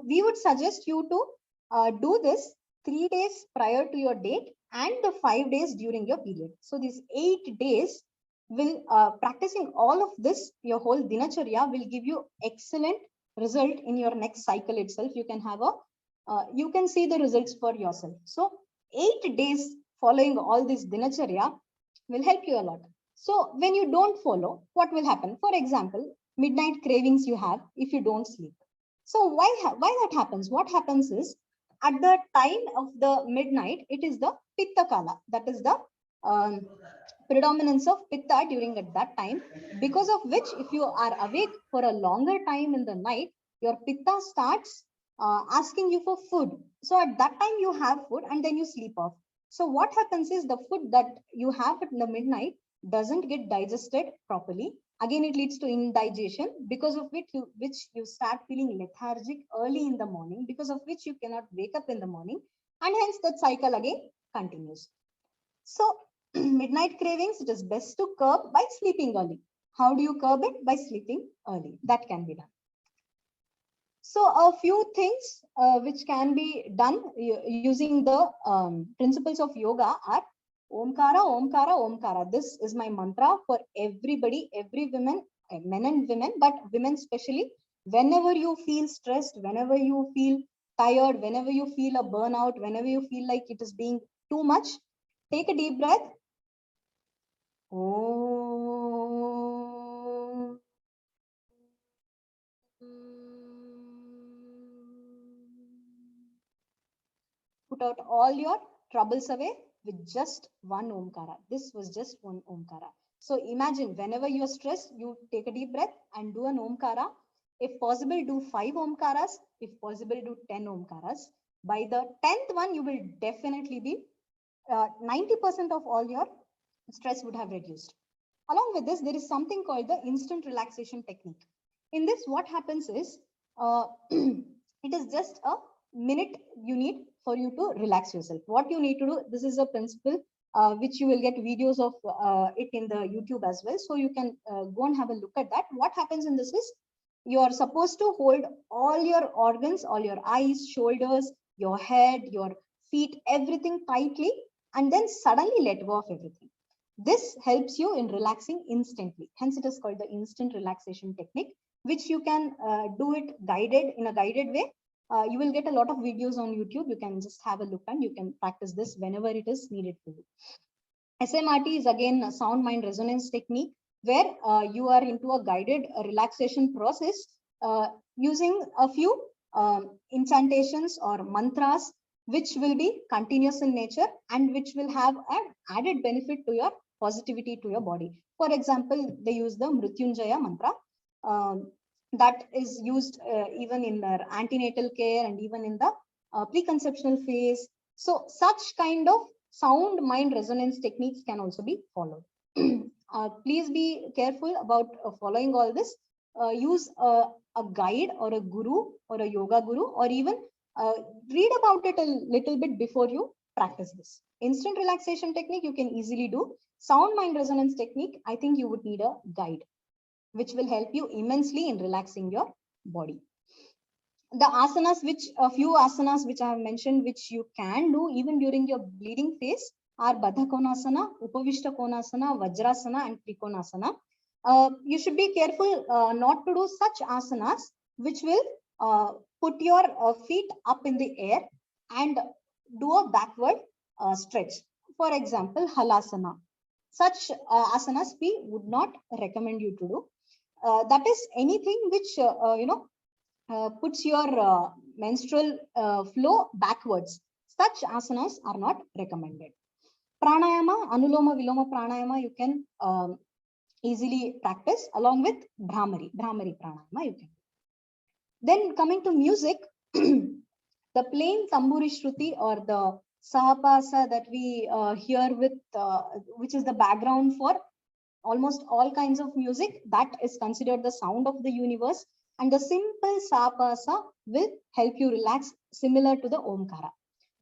we would suggest you to do this 3 days prior to your date and the 5 days during your period. So these 8 days will, practicing all of this, your whole dinacharya will give you excellent result in your next cycle itself. You can have you can see the results for yourself. So 8 days following all this dinacharya will help you a lot. So when you don't follow, what will happen? For example, midnight cravings you have if you don't sleep. So why that happens? What happens is, at the time of the midnight, it is the pitta kala, that is the predominance of pitta during at that time, because of which, if you are awake for a longer time in the night, your pitta starts asking you for food. So at that time you have food and then you sleep off. So what happens is, the food that you have at the midnight doesn't get digested properly. Again, it leads to indigestion, because of which you start feeling lethargic early in the morning, because of which you cannot wake up in the morning, and hence that cycle again continues. So midnight cravings, it is best to curb by sleeping early. How do you curb it? By sleeping early. That can be done. So a few things which can be done using the principles of yoga are Omkara, Omkara, Omkara. This is my mantra for everybody, every woman, men and women, but women especially. Whenever you feel stressed, whenever you feel tired, whenever you feel a burnout, whenever you feel like it is being too much, take a deep breath. Om. Put out all your troubles away with just one Omkara. This was just one Omkara. So imagine whenever you are stressed, you take a deep breath and do an Omkara. If possible, do 5 Omkaras. If possible, do 10 Omkaras. By the 10th one, you will definitely be 90% of all your stress would have reduced. Along with this, there is something called the instant relaxation technique. In this, what happens is, it is just a minute you need for you to relax yourself. What you need to do, this is a principle which you will get videos of it in the YouTube as well. So you can go and have a look at that. What happens in this is, you are supposed to hold all your organs, all your eyes, shoulders, your head, your feet, everything tightly, and then suddenly let go of everything. This helps you in relaxing instantly. Hence, it is called the instant relaxation technique, which you can do it guided in a guided way. You will get a lot of videos on YouTube. You can just have a look and you can practice this whenever it is needed for you. SMRT is again a sound mind resonance technique where you are into a guided relaxation process using a few incantations or mantras, which will be continuous in nature and which will have an added benefit to your positivity to your body. For example, they use the Mrityunjaya mantra that is used even in their antenatal care and even in the preconceptional phase. So such kind of sound mind resonance techniques can also be followed. Please be careful about following all this. Use a guide or a guru or a yoga guru, or even read about it a little bit before you practice this. Instant relaxation technique you can easily do. Sound mind resonance technique, I think you would need a guide, which will help you immensely in relaxing your body. The asanas, a few asanas which I have mentioned, which you can do even during your bleeding phase, are Baddha Konasana, Upavishta Konasana, Vajrasana, and Trikonasana. You should be careful not to do such asanas which will put your feet up in the air and do a backward stretch. For example, Halasana. Such asanas we would not recommend you to do. That is anything which puts your menstrual flow backwards. Such asanas are not recommended. Pranayama, Anuloma Viloma Pranayama, you can easily practice along with Bhramari Pranayama. You can. Then coming to music, the plain Tamburi Shruti or the Sahapasa that we hear with, which is the background for almost all kinds of music, that is considered the sound of the universe. And the simple Sahapasa will help you relax, similar to the Omkara.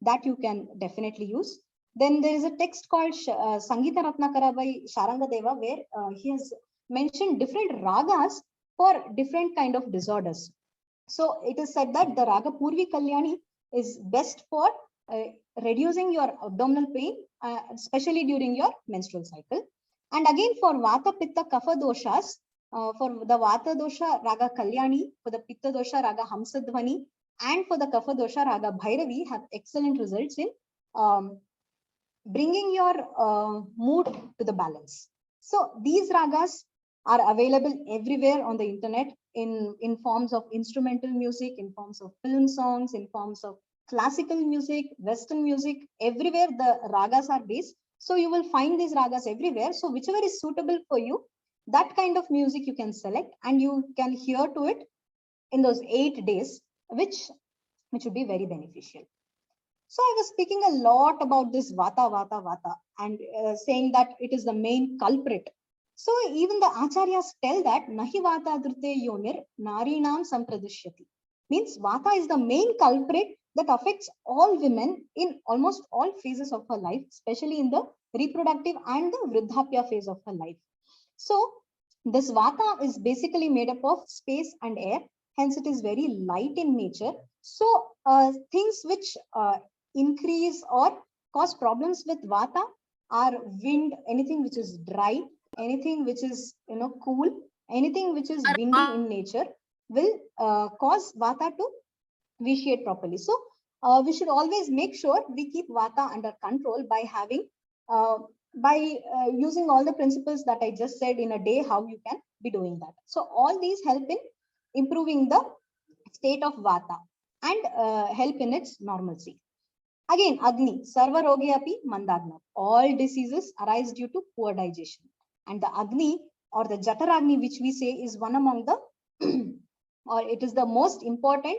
That you can definitely use. Then there is a text called Sangita Ratnakara by Sharanga Deva, where he has mentioned different ragas for different kind of disorders. So it is said that the raga Purvi Kalyani is best for reducing your abdominal pain, especially during your menstrual cycle. And again, for Vata, Pitta, Kapha doshas, for the Vata dosha raga Kalyani, for the Pitta dosha raga Hamsadhvani, and for the Kapha dosha raga Bhairavi, have excellent results in bringing your mood to the balance. So these ragas are available everywhere on the internet in forms of instrumental music, in forms of film songs, in forms of classical music, Western music. Everywhere the ragas are based. So you will find these ragas everywhere. So whichever is suitable for you, that kind of music you can select and you can hear to it in those 8 days, which would be very beneficial. So I was speaking a lot about this Vata, and saying that it is the main culprit. So even the acharyas tell that Nahi Vata Adrute Yonir Narinam Sampradishyati. Means Vata is the main culprit that affects all women in almost all phases of her life, especially in the reproductive and the Vridhapya phase of her life. So this Vata is basically made up of space and air, hence it is very light in nature. So things which increase or cause problems with vata are wind, anything which is dry, anything which is cool, anything which is windy in nature will cause vata to vitiate properly. So we should always make sure we keep vata under control by having using all the principles that I just said in a day, how you can be doing that. So all these help in improving the state of vata and help in its normalcy. Again, Agni, Sarva Rogyapi Mandagna. All diseases arise due to poor digestion. And the Agni or the Jataragni, which we say, is one among the, or it is the most important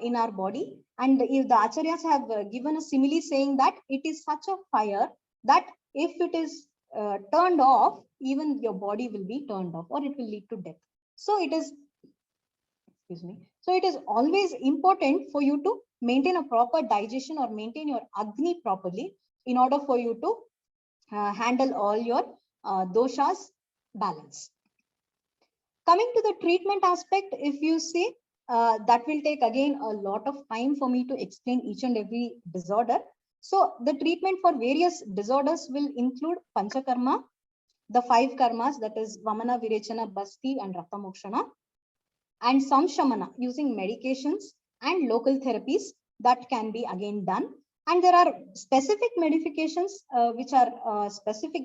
in our body. And if the Acharyas have given a simile saying that it is such a fire that if it is turned off, even your body will be turned off or it will lead to death. So it is, excuse me. So it is always important for you to maintain a proper digestion or maintain your Agni properly in order for you to handle all your doshas balance. Coming to the treatment aspect, if you see, that will take again a lot of time for me to explain each and every disorder. So the treatment for various disorders will include Panchakarma, the 5 karmas, that is Vamana, Virechana, Basti and Rakta Mokshana, and Samshamana using medications and local therapies that can be again done. And there are specific medications which are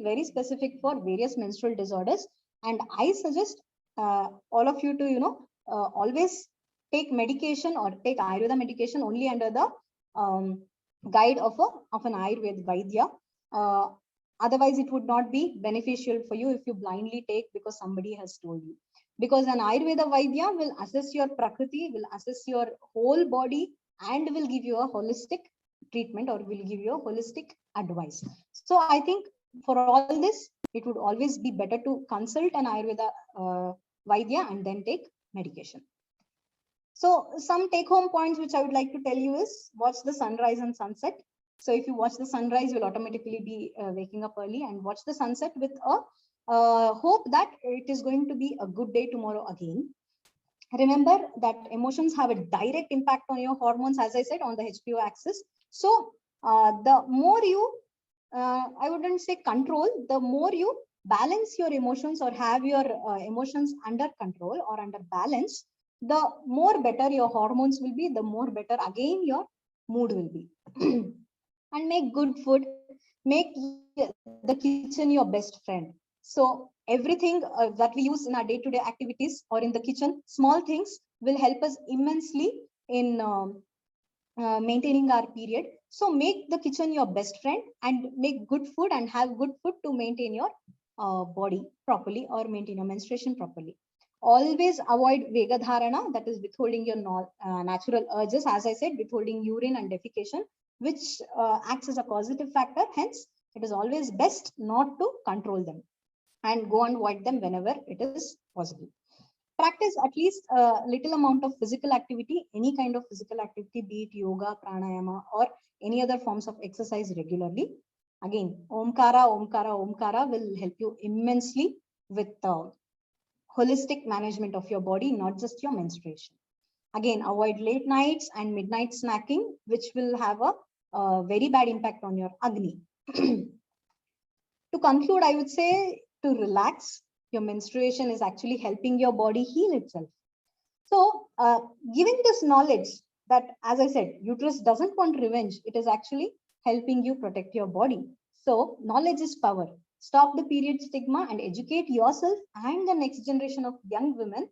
very specific for various menstrual disorders. And I suggest all of you to, always take medication or take Ayurveda medication only under the guide of an Ayurveda Vaidya. Otherwise, it would not be beneficial for you if you blindly take because somebody has told you. Because an Ayurveda Vaidya will assess your Prakriti, will assess your whole body and will give you a holistic treatment or will give you a holistic advice. So I think for all this, it would always be better to consult an Ayurveda Vaidya and then take medication. So some take-home points which I would like to tell you is watch the sunrise and sunset. So if you watch the sunrise, you'll automatically be waking up early, and watch the sunset with a hope that it is going to be a good day tomorrow again. Remember that emotions have a direct impact on your hormones, as I said, on the HPO axis. So the more you, I wouldn't say control, the more you balance your emotions or have your emotions under control or under balance, the more better your hormones will be, the more better again your mood will be. And make good food, make the kitchen your best friend. So everything that we use in our day-to-day activities or in the kitchen, small things will help us immensely in maintaining our period. So make the kitchen your best friend and make good food and have good food to maintain your body properly or maintain your menstruation properly. Always avoid vegadharana, that is withholding your natural urges. As I said, withholding urine and defecation, which acts as a causative factor. Hence, it is always best not to control them and go and avoid them whenever it is possible. Practice at least a little amount of physical activity, any kind of physical activity, be it yoga, pranayama, or any other forms of exercise regularly. Again, Omkara, Omkara, Omkara will help you immensely with holistic management of your body, not just your menstruation. Again, avoid late nights and midnight snacking, which will have a very bad impact on your Agni. To conclude, I would say to relax. Your menstruation is actually helping your body heal itself. So giving this knowledge that, as I said, uterus doesn't want revenge, it is actually helping you protect your body. So knowledge is power. Stop the period stigma and educate yourself and the next generation of young women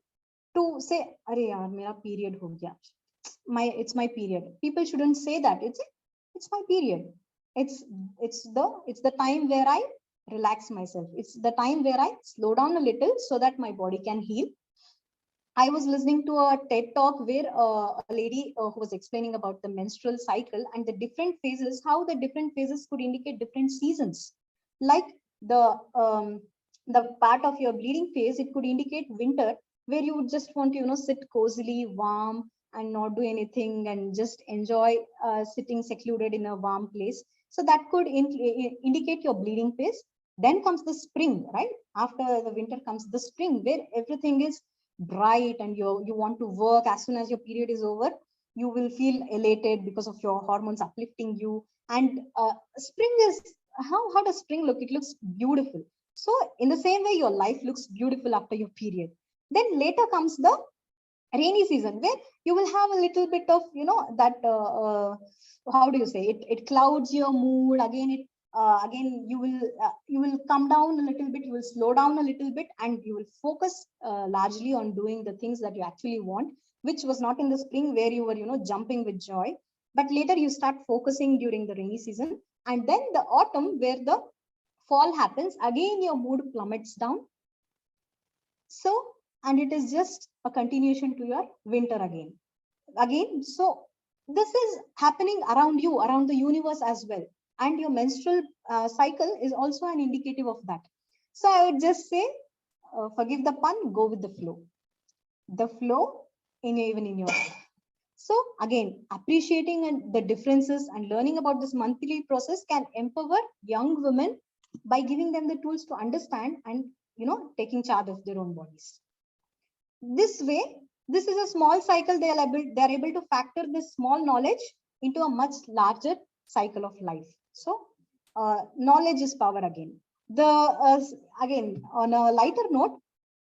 to say, "Are yaar, mera period ho gaya. It's my period." People shouldn't say that. It's my period. It's the time where I relax myself. It's the time where I slow down a little so that my body can heal. I was listening to a TED talk where a lady who was explaining about the menstrual cycle and the different phases, how the different phases could indicate different seasons. Like the part of your bleeding phase, it could indicate winter, where you would just want to, sit cozily, warm, and not do anything and just enjoy sitting secluded in a warm place. So that could indicate your bleeding phase. Then comes the spring, right? After the winter comes the spring, where everything is bright and you want to work. As soon as your period is over, you will feel elated because of your hormones uplifting you. And spring is, how does spring look? It looks beautiful. So in the same way, your life looks beautiful after your period. Then later comes the rainy season, where you will have a little bit of, that how do you say it, it clouds your mood again. Again you will come down a little bit, you will slow down a little bit, and you will focus largely on doing the things that you actually want, which was not in the spring, where you were jumping with joy. But later you start focusing during the rainy season. And then the autumn, where the fall happens, again your mood plummets down. So, and it is just a continuation to your winter again. So this is happening around you, around the universe as well. And your menstrual cycle is also an indicative of that. So I would just say, forgive the pun, go with the flow. The flow even in your life. So again, appreciating the differences and learning about this monthly process can empower young women by giving them the tools to understand and taking charge of their own bodies. This way, this is a small cycle. They are able to factor this small knowledge into a much larger cycle of life. So knowledge is power again. Again, on a lighter note,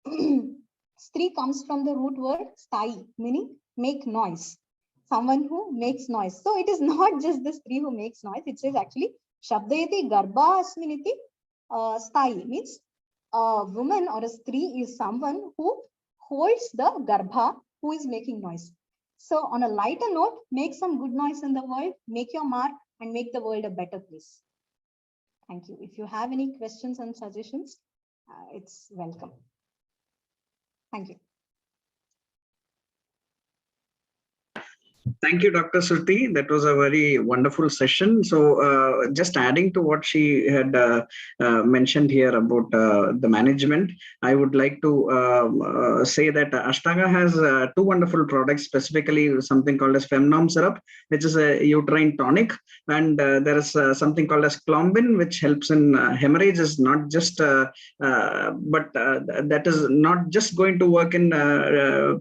Stri comes from the root word stai, meaning make noise. Someone who makes noise. So it is not just the Stri who makes noise. It says actually Shabdayati Garbha Asminiti Stai, means a woman or a Stri is someone who holds the Garbha, who is making noise. So on a lighter note, make some good noise in the world, make your mark, and make the world a better place. Thank you. If you have any questions and suggestions, it's welcome. Thank you. Thank you, Dr. Shruti. That was a very wonderful session. So just adding to what she had mentioned here about the management, I would like to say that Ashtanga has two wonderful products, specifically something called as Femnom syrup, which is a uterine tonic. And there is something called as Clombin, which helps in hemorrhages, not just, but that is not just going to work in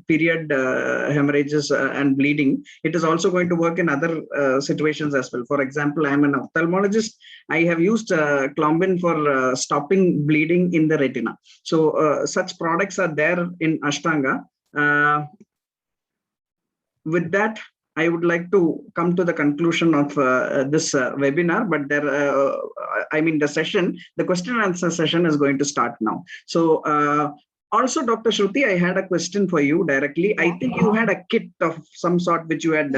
period hemorrhages and bleeding. It is also going to work in other situations as well. For example, I am an ophthalmologist. I have used Clombin for stopping bleeding in the retina. So such products are there in Ashtanga. With that, I would like to come to the conclusion of this webinar, but the session, the question and answer session is going to start now. So also, Dr. Shruti, I had a question for you directly. I think you had a kit of some sort which you had.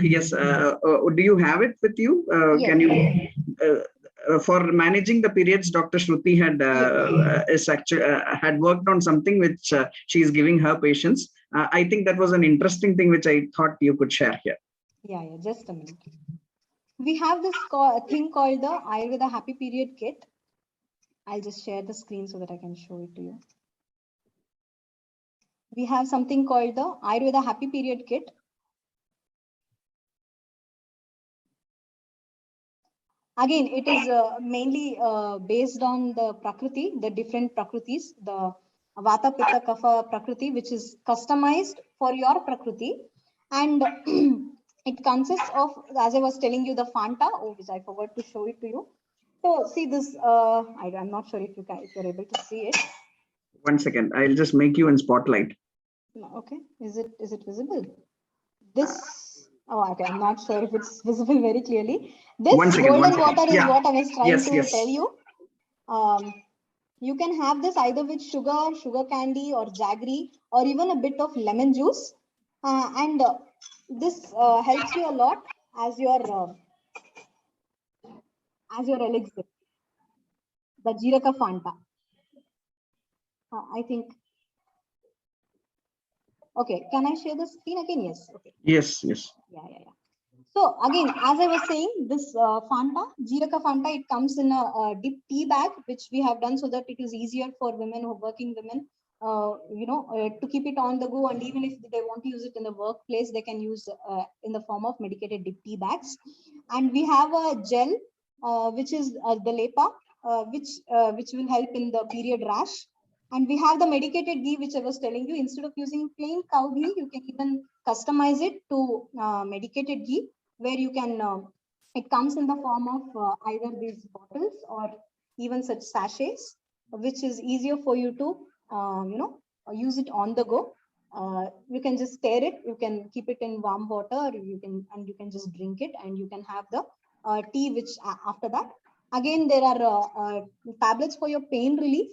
Yes. Do you have it with you? Yes. Can you? For managing the periods, Dr. Shruti had worked on something which she is giving her patients. I think that was an interesting thing which I thought you could share here. Yeah, just a minute. We have this thing called the Ayurveda Happy Period Kit. I'll just share the screen so that I can show it to you. We have something called the Ayurveda Happy Period Kit. Again, it is mainly based on the Prakriti, the different Prakritis, the Vata, Pitta, Kapha Prakriti, which is customized for your Prakriti. And it consists of, as I was telling you, the Fanta, which I forgot to show it to you. So see this, I'm not sure if you're able to see it. 1 second, I'll just make you in spotlight. Okay, is it visible? This, okay, I'm not sure if it's visible very clearly. This golden water is what I was trying to tell you. You can have this either with sugar candy or jaggery, or even a bit of lemon juice. And this helps you a lot as your elixir, the Jiraka Fanta. I think. Okay, can I share the screen again? Yes. Okay. Yes. Yeah. So again, as I was saying, this Fanta, Jiraka Fanta, it comes in a dip tea bag, which we have done so that it is easier for women or working women, to keep it on the go. And even if they want to use it in the workplace, they can use in the form of medicated dip tea bags. And we have a gel, which is the Lepa, which will help in the period rash. And we have the medicated ghee, which I was telling you. Instead of using plain cow ghee, you can even customize it to medicated ghee, where you can, it comes in the form of either these bottles or even such sachets, which is easier for you to, use it on the go. You can just stir it, you can keep it in warm water, or you can just drink it, and you can have the tea, which after that. Again, there are tablets for your pain relief,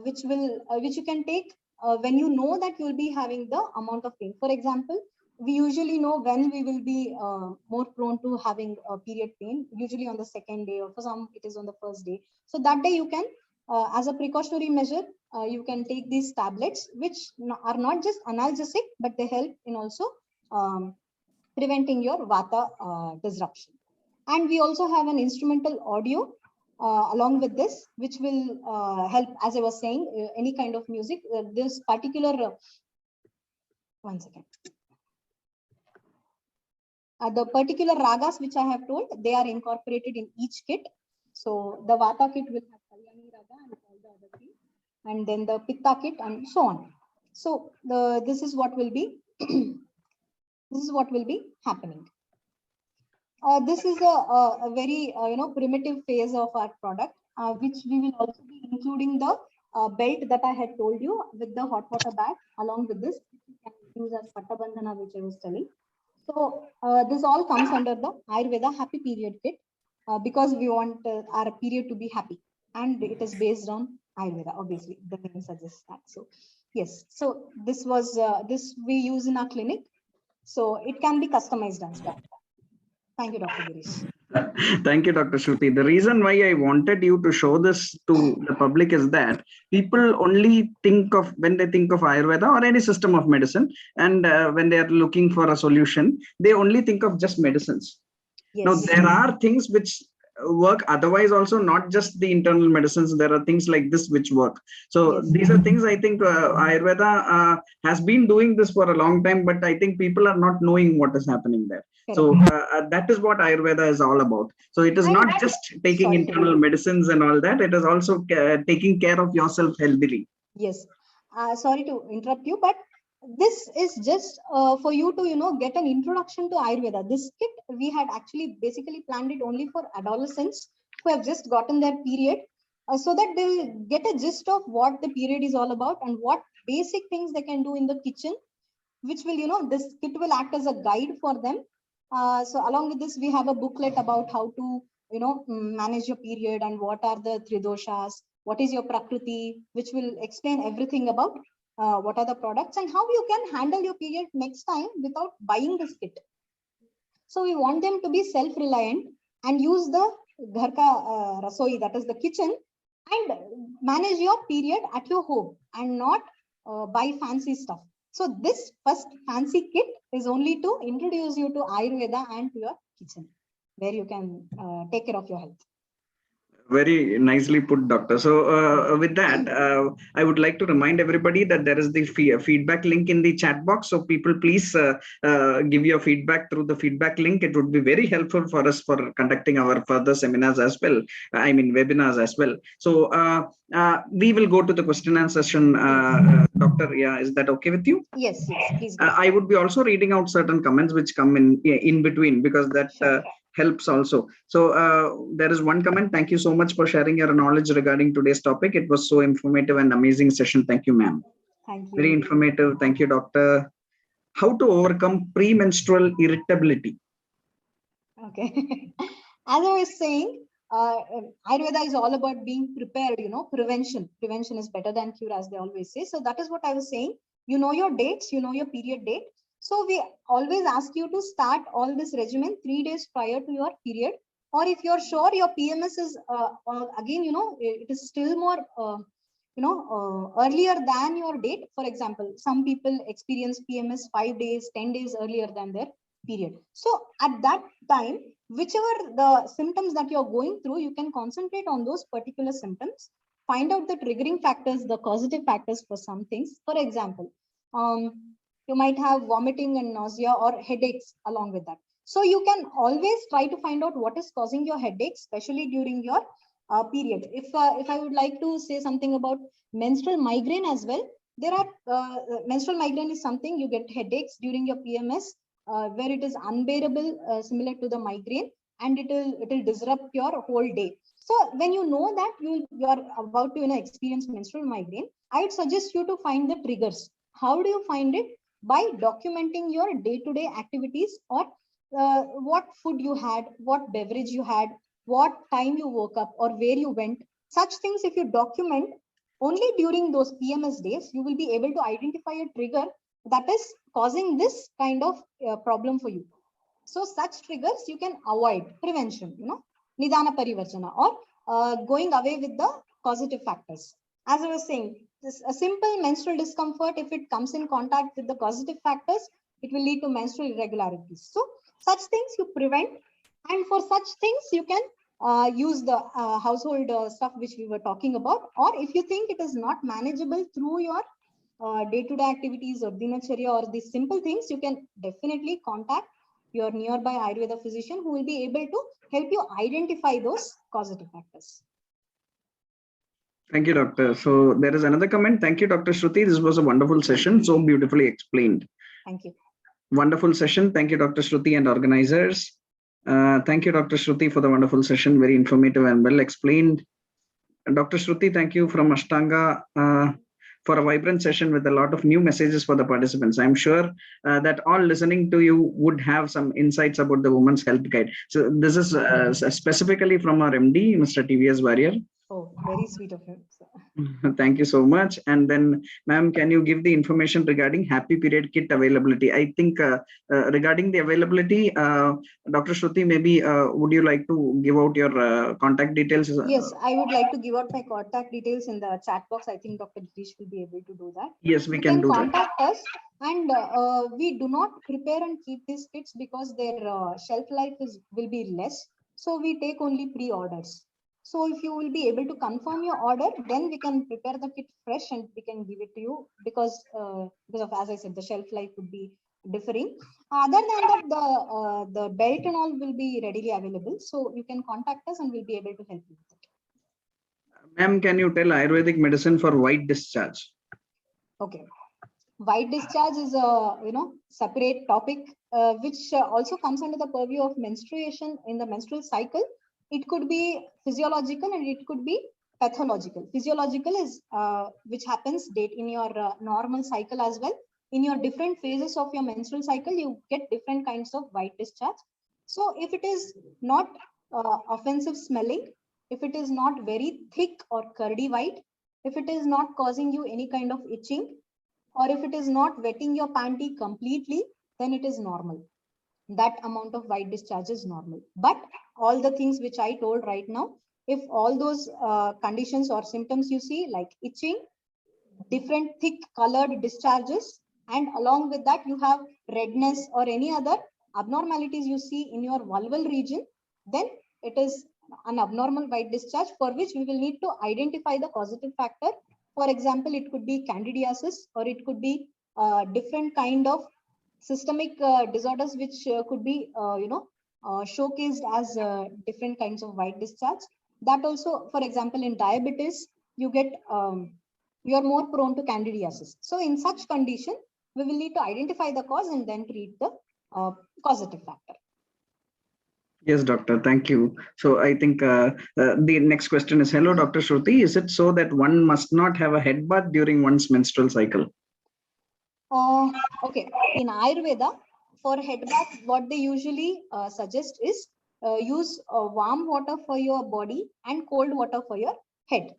which you can take when you know that you'll be having the amount of pain. For example, we usually know when we will be more prone to having period pain, usually on the second day, or for some it is on the first day. So that day you can, as a precautionary measure, you can take these tablets, which are not just analgesic, but they help in also preventing your vata disruption. And we also have an instrumental audio along with this, which will help, as I was saying, any kind of music. This particular, one second. The particular ragas which I have told, they are incorporated in each kit. So the Vata kit will have Kalyani Raga and all the other things, and then the Pitta kit and so on. So this is what will be this is what will be happening. This is a very primitive phase of our product, which we will also be including the belt that I had told you with the hot water bag. Along with this, you can use as Patta Bandhana, which I was telling. So this all comes under the Ayurveda Happy Period Kit, because we want our period to be happy, and it is based on Ayurveda. Obviously, the name suggests that. So yes, so this was this we use in our clinic, so it can be customized as well. Thank you, Dr. Girish. Thank you, Dr. Shruti. The reason why I wanted you to show this to the public is that people only think of, when they think of Ayurveda or any system of medicine, and when they are looking for a solution, they only think of just medicines. Yes. Now, there are things which work otherwise also, not just the internal medicines. There are things like this which work. So Yes. these are things I think Ayurveda has been doing this for a long time, but I think people are not knowing what is happening there. So that is what Ayurveda is all about. So it is not just taking internal medicines and all that. It is also taking care of yourself healthily. Yes. Sorry to interrupt you, but this is just for you to, get an introduction to Ayurveda. This kit, we had actually basically planned it only for adolescents who have just gotten their period, so that they will get a gist of what the period is all about and what basic things they can do in the kitchen, which will, this kit will act as a guide for them. So along with this, we have a booklet about how to, manage your period and what are the tridoshas, what is your prakriti, which will explain everything about what are the products and how you can handle your period next time without buying this kit. So we want them to be self-reliant and use the ghar ka rasoi, that is the kitchen, and manage your period at your home and not buy fancy stuff. So this first fancy kit is only to introduce you to Ayurveda and to your kitchen, where you can take care of your health. Very nicely put, Doctor. So with that, I would like to remind everybody that there is the feedback link in the chat box. So people, please give your feedback through the feedback link. It would be very helpful for us for conducting our further seminars as well. I mean, webinars as well. So we will go to the question and session. Doctor, yeah, is that okay with you? Yes, yes, please. I would be also reading out certain comments which come in between, because that helps also. So there is one comment. Thank you so much for sharing your knowledge regarding today's topic. It was so informative and amazing session. Thank you, ma'am. Thank you. Very informative. Thank you, doctor. How to overcome premenstrual irritability? Okay. As I was saying, Ayurveda is all about being prepared, prevention. Prevention is better than cure, as they always say. So that is what I was saying. You know your dates, you know your period date. So we always ask you to start all this regimen 3 days prior to your period. Or if you're sure your PMS is, again, it is still more, earlier than your date. For example, some people experience PMS 5 days, 10 days earlier than their period. So at that time, whichever the symptoms that you're going through, you can concentrate on those particular symptoms, find out the triggering factors, the causative factors for some things. For example, you might have vomiting and nausea or headaches along with that. So you can always try to find out what is causing your headaches, especially during your period. If I would like to say something about menstrual migraine as well, there are menstrual migraine is something you get headaches during your PMS, where it is unbearable, similar to the migraine, and it will disrupt your whole day. So when you know that you are about to experience menstrual migraine, I would suggest you to find the triggers. How do you find it? By documenting your day-to-day activities, or what food you had, what beverage you had, what time you woke up, or where you went. Such things, if you document only during those PMS days, you will be able to identify a trigger that is causing this kind of problem for you. So such triggers you can avoid. Prevention, nidana parivartana, or going away with the causative factors. As I was saying, a simple menstrual discomfort, if it comes in contact with the causative factors, it will lead to menstrual irregularities. So such things you prevent, and for such things you can use the household stuff which we were talking about. Or if you think it is not manageable through your day-to-day activities or dinacharya or these simple things, you can definitely contact your nearby Ayurveda physician, who will be able to help you identify those causative factors. Thank you, Doctor. So there is another comment. Thank you, Dr. Shruti. This was a wonderful session. So beautifully explained. Thank you. Wonderful session. Thank you, Dr. Shruti and organizers. Thank you, Dr. Shruti, for the wonderful session. Very informative and well explained. And Dr. Shruti, thank you from Ashtanga for a vibrant session with a lot of new messages for the participants. I'm sure that all listening to you would have some insights about the Women's Health Guide. So this is specifically from our MD, Mr. TVS Warrior. Oh, very sweet of him. Thank you so much. And then, ma'am, can you give the information regarding Happy Period Kit availability? I think regarding the availability, Dr. Shruti, maybe would you like to give out your contact details? Yes, I would like to give out my contact details in the chat box. I think Dr. Girish will be able to do that. Yes, we can do contact us, and we do not prepare and keep these kits because their shelf life will be less. So we take only pre-orders. So if you will be able to confirm your order, then we can prepare the kit fresh and we can give it to you, because of, as I said, the shelf life would be differing. Other than that, the belt and all will be readily available. So you can contact us and we'll be able to help you with it. Ma'am, can you tell Ayurvedic medicine for white discharge? Okay. White discharge is a separate topic, which also comes under the purview of menstruation in the menstrual cycle. It could be physiological and it could be pathological. Physiological is which happens in your normal cycle as well. In your different phases of your menstrual cycle, you get different kinds of white discharge. So if it is not offensive smelling, if it is not very thick or curdy white, if it is not causing you any kind of itching, or if it is not wetting your panty completely, then it is normal. That amount of white discharge is normal. But all the things which I told right now, if all those conditions or symptoms you see, like itching, different thick colored discharges, and along with that you have redness or any other abnormalities you see in your vulval region, then it is an abnormal white discharge, for which we will need to identify the causative factor. For example, it could be candidiasis, or it could be different kind of systemic disorders which could be showcased as different kinds of white discharge. That also, for example, in diabetes, you get you're more prone to candidiasis. So in such condition, we will need to identify the cause and then treat the causative factor. Yes, doctor. Thank you. So I think the next question is, hello, Dr. Shruti. Is it so that one must not have a head bath during one's menstrual cycle? Okay. In Ayurveda, for head bath, what they usually suggest is use warm water for your body and cold water for your head.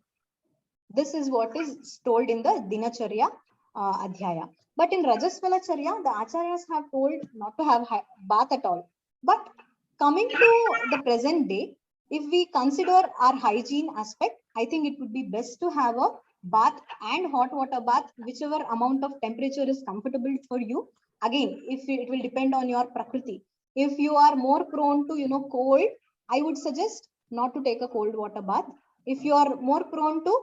This is what is told in the Dinacharya Adhyaya. But in Rajasvalacharya, the Acharyas have told not to have bath at all. But coming to the present day, if we consider our hygiene aspect, I think it would be best to have a bath and hot water bath, whichever amount of temperature is comfortable for you. Again, if it will depend on your prakriti. If you are more prone to cold, I would suggest not to take a cold water bath. If you are more prone to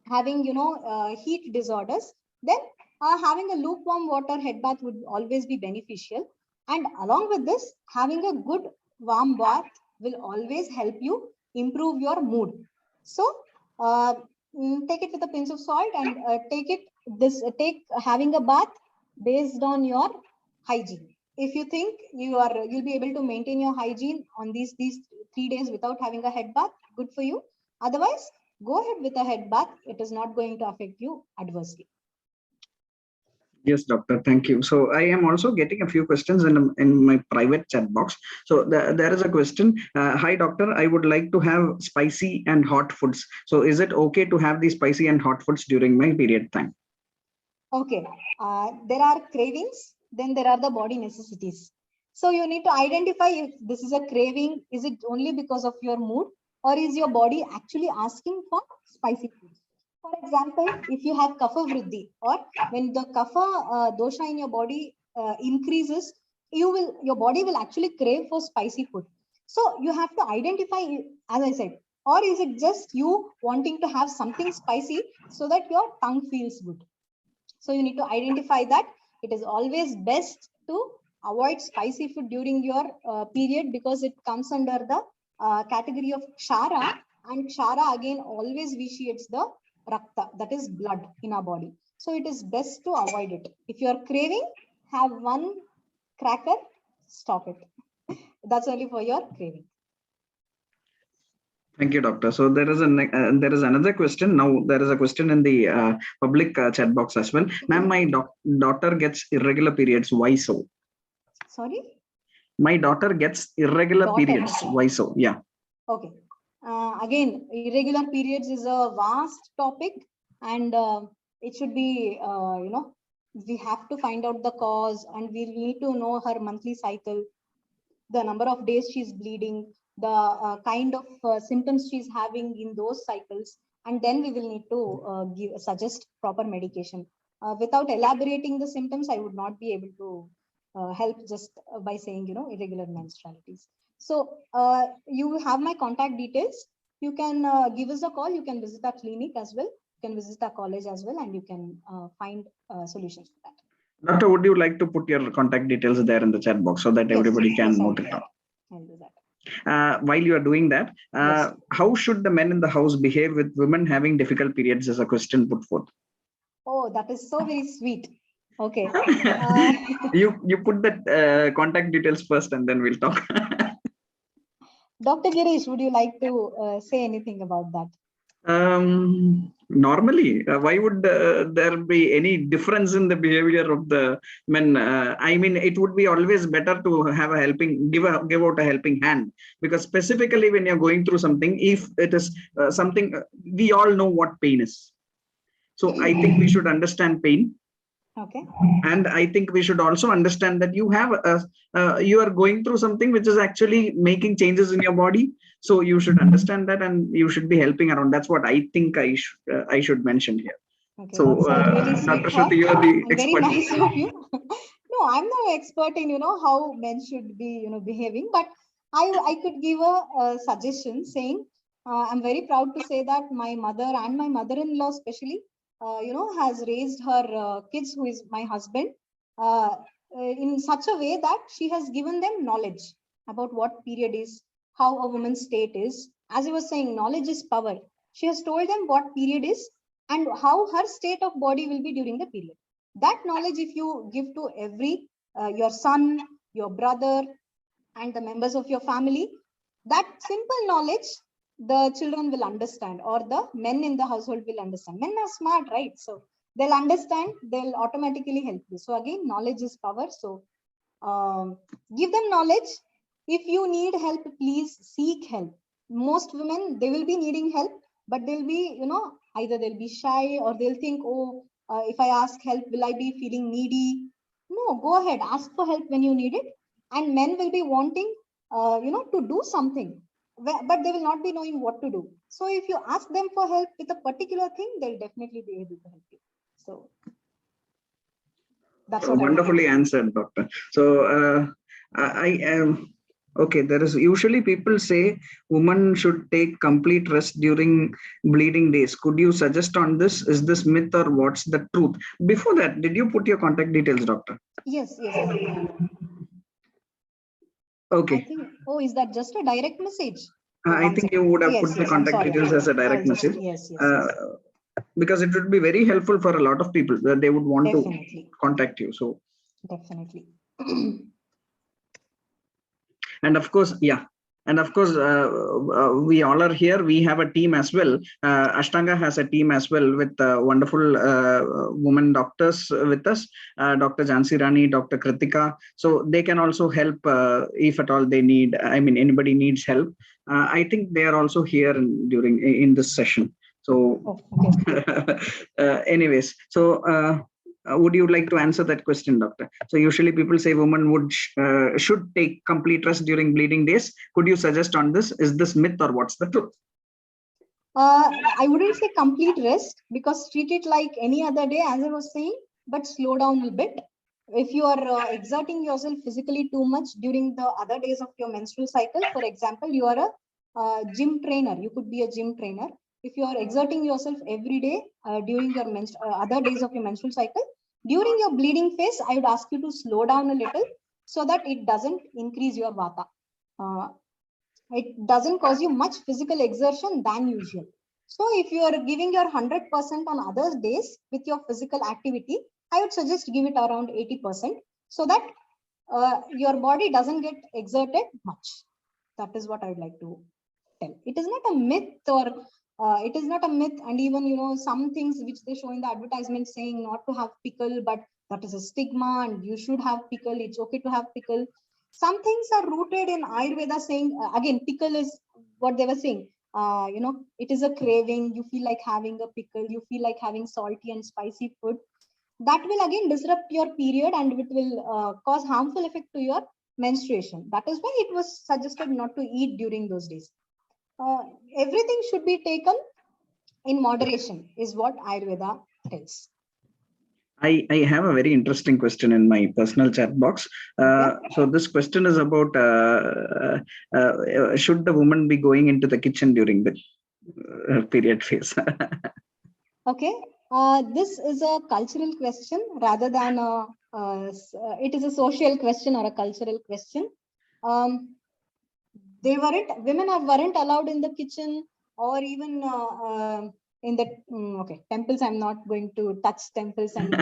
having heat disorders, then having a lukewarm water head bath would always be beneficial. And along with this, having a good warm bath will always help you improve your mood. So take it with a pinch of salt, and take having a bath based on your hygiene. If you think you'll be able to maintain your hygiene on these 3 days without having a head bath, good for you. Otherwise, go ahead with a head bath. It is not going to affect you adversely. Yes, doctor. Thank you. So I am also getting a few questions in my private chat box. So there is a question. Hi, doctor. I would like to have spicy and hot foods. So is it okay to have these spicy and hot foods during my period time? Okay. There are cravings. Then there are the body necessities. So you need to identify if this is a craving. Is it only because of your mood, or is your body actually asking for spicy food? For example, if you have kapha vriddhi, or when the kapha dosha in your body increases, your body will actually crave for spicy food. So you have to identify, as I said, or is it just you wanting to have something spicy so that your tongue feels good? So you need to identify that. It is always best to avoid spicy food during your period, because it comes under the category of kshara, and kshara again always vitiates the rakta, that is blood in our body. So it is best to avoid it. If you are craving, have one cracker, stop it. That's only for your craving. Thank you, doctor. So there is another question. Now there is a question in the public chat box as well. Ma'am, my daughter gets irregular periods. Why so? Sorry? My daughter gets irregular periods. Why so? Yeah. Okay. Again, irregular periods is a vast topic, and it should be, we have to find out the cause, and we need to know her monthly cycle, the number of days she's bleeding, the kind of symptoms she's having in those cycles, and then we will need to suggest proper medication. Without elaborating the symptoms, I would not be able to help just by saying, irregular menstrualities. So you have my contact details. You can give us a call. You can visit our clinic as well. You can visit our college as well, and you can find solutions for that. Doctor, would you like to put your contact details there in the chat box so that everybody can note it down? I'll do that. While you are doing that, Yes. how should the men in the house behave with women having difficult periods, is a question put forth. Oh, that is so very sweet. Okay. You put that contact details first, and then we'll talk. Dr. Girish, would you like to say anything about that? Normally, why would there be any difference in the behavior of the men? I mean, it would be always better to have a give out a helping hand, because specifically when you're going through something, if it is something, we all know what pain is. So I think we should understand pain. Okay. And I think we should also understand that you are going through something which is actually making changes in your body. So you should understand that, and you should be helping around. That's what I think I should mention here. Okay, so really Dr. Shruti, you are the expert. Very nice of you. No, I'm no expert in how men should be behaving, but I could give a suggestion saying, I'm very proud to say that my mother and my mother-in-law especially has raised her kids, who is my husband, in such a way that she has given them knowledge about what period is, how a woman's state is. As I was saying, knowledge is power. She has told them what period is and how her state of body will be during the period. That knowledge, if you give to every your son, your brother, and the members of your family, that simple knowledge the children will understand, or the men in the household will understand. Men are smart, right? So they'll understand, they'll automatically help you. So again, knowledge is power. So give them knowledge. If you need help, please seek help. Most women, they will be needing help, but they'll be, either they'll be shy, or they'll think, oh, if I ask help, will I be feeling needy? No, go ahead, ask for help when you need it. And men will be wanting, to do something, but they will not be knowing what to do. So if you ask them for help with a particular thing, they'll definitely be able to help you. So that's what wonderfully answered, doctor. So I am okay. There is usually people say women should take complete rest during bleeding days. Could you suggest on this? Is this myth or what's the truth? Before that, did you put your contact details, doctor? Yes. Okay. I think, is that just a direct message? I One think second. you would have Yes, put the yes, I'm contact sorry. details as a direct I'll just, message. yes, yes, Uh, yes. because it would be very helpful for a lot of people that they would want to Definitely, contact you. So, definitely. and of course, yeah. And of course, we all are here. We have a team as well. Ashtanga has a team as well with wonderful women doctors with us, Dr. Jansi Rani, Dr. Kritika. So they can also help if at all they need, I mean, anybody needs help. I think they are also here in this session. So Oh, okay. anyways, so would you like to answer that question, doctor? So usually people say women should take complete rest during bleeding days. Could you suggest on this? Is this myth or what's the truth? I wouldn't say complete rest, because treat it like any other day, as I was saying, but slow down a bit. If you are exerting yourself physically too much during the other days of your menstrual cycle, for example, you are a gym trainer, you could be a gym trainer. If you are exerting yourself every day during your other days of your menstrual cycle, during your bleeding phase, I would ask you to slow down a little so that it doesn't increase your vata. It doesn't cause you much physical exertion than usual. So if you are giving your 100% on other days with your physical activity, I would suggest give it around 80% so that your body doesn't get exerted much. That is what I would like to tell. It is not a myth, or it is not a myth. And even, some things which they show in the advertisement saying not to have pickle, but that is a stigma and you should have pickle. It's okay to have pickle. Some things are rooted in Ayurveda saying, again, pickle is what they were saying. It is a craving. You feel like having a pickle. You feel like having salty and spicy food. That will again disrupt your period and it will cause harmful effect to your menstruation. That is why it was suggested not to eat during those days. Everything should be taken in moderation is what Ayurveda tells. I have a very interesting question in my personal chat box. So this question is about should the woman be going into the kitchen during the period phase? Okay, this is a cultural question rather than it is a social question or a cultural question. Women weren't allowed in the kitchen or even in the temples. I'm not going to touch temples and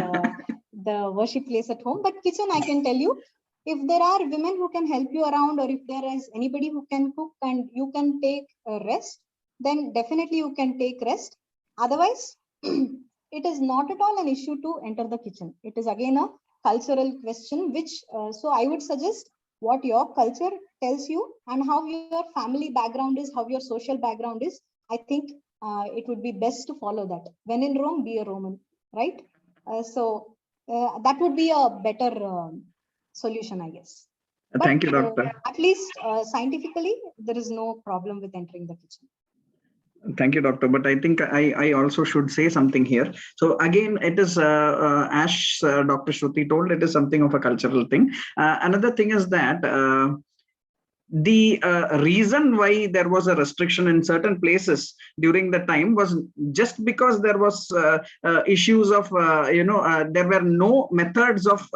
the worship place at home, but kitchen, I can tell you, if there are women who can help you around, or if there is anybody who can cook and you can take a rest, then definitely you can take rest. Otherwise, it is not at all an issue to enter the kitchen. It is again a cultural question, which so I would suggest what your culture tells you and how your family background is, how your social background is. I think it would be best to follow that. When in Rome, be a Roman, right? So that would be a better solution, I guess. But, thank you, doctor. At least scientifically, there is no problem with entering the kitchen. Thank you, doctor. But I think I also should say something here. So again, it is as Dr. Shruti told, it is something of a cultural thing. Another thing is that the reason why there was a restriction in certain places during the time was just because there was issues of there were no methods of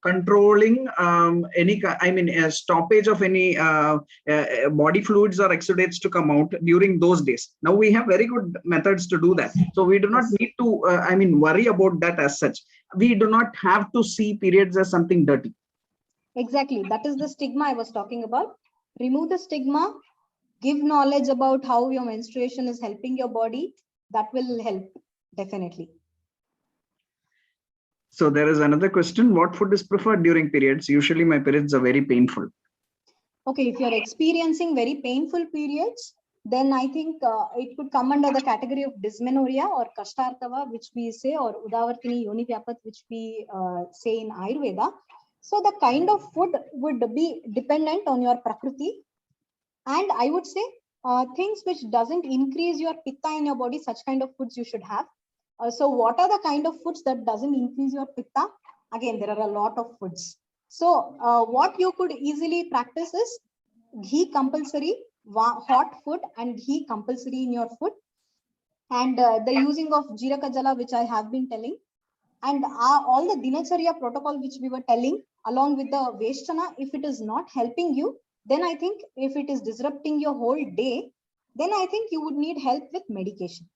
controlling any stoppage of any body fluids or exudates to come out during those days. Now we have very good methods to do that, so we do not need to worry about that as such. We do not have to see periods as something dirty. Exactly, that is the stigma I was talking about. Remove the stigma, give knowledge about how your menstruation is helping your body. That will help, definitely. So there is another question. What food is preferred during periods? Usually my periods are very painful. Okay, if you're experiencing very painful periods, then I think it could come under the category of dysmenorrhea or Kashtartava, which we say, or Udavartini Yoni Vyapat, which we say in Ayurveda. So the kind of food would be dependent on your prakriti. And I would say things which doesn't increase your pitta in your body, such kind of foods you should have. So what are the kind of foods that doesn't increase your pitta? Again, there are a lot of foods. So what you could easily practice is ghee compulsory, hot food and ghee compulsory in your food. And the using of Jiraka Jala, which I have been telling. And all the Dinacharya protocol, which we were telling, along with the Veshtana, if it is not helping you, then I think if it is disrupting your whole day, then I think you would need help with medication.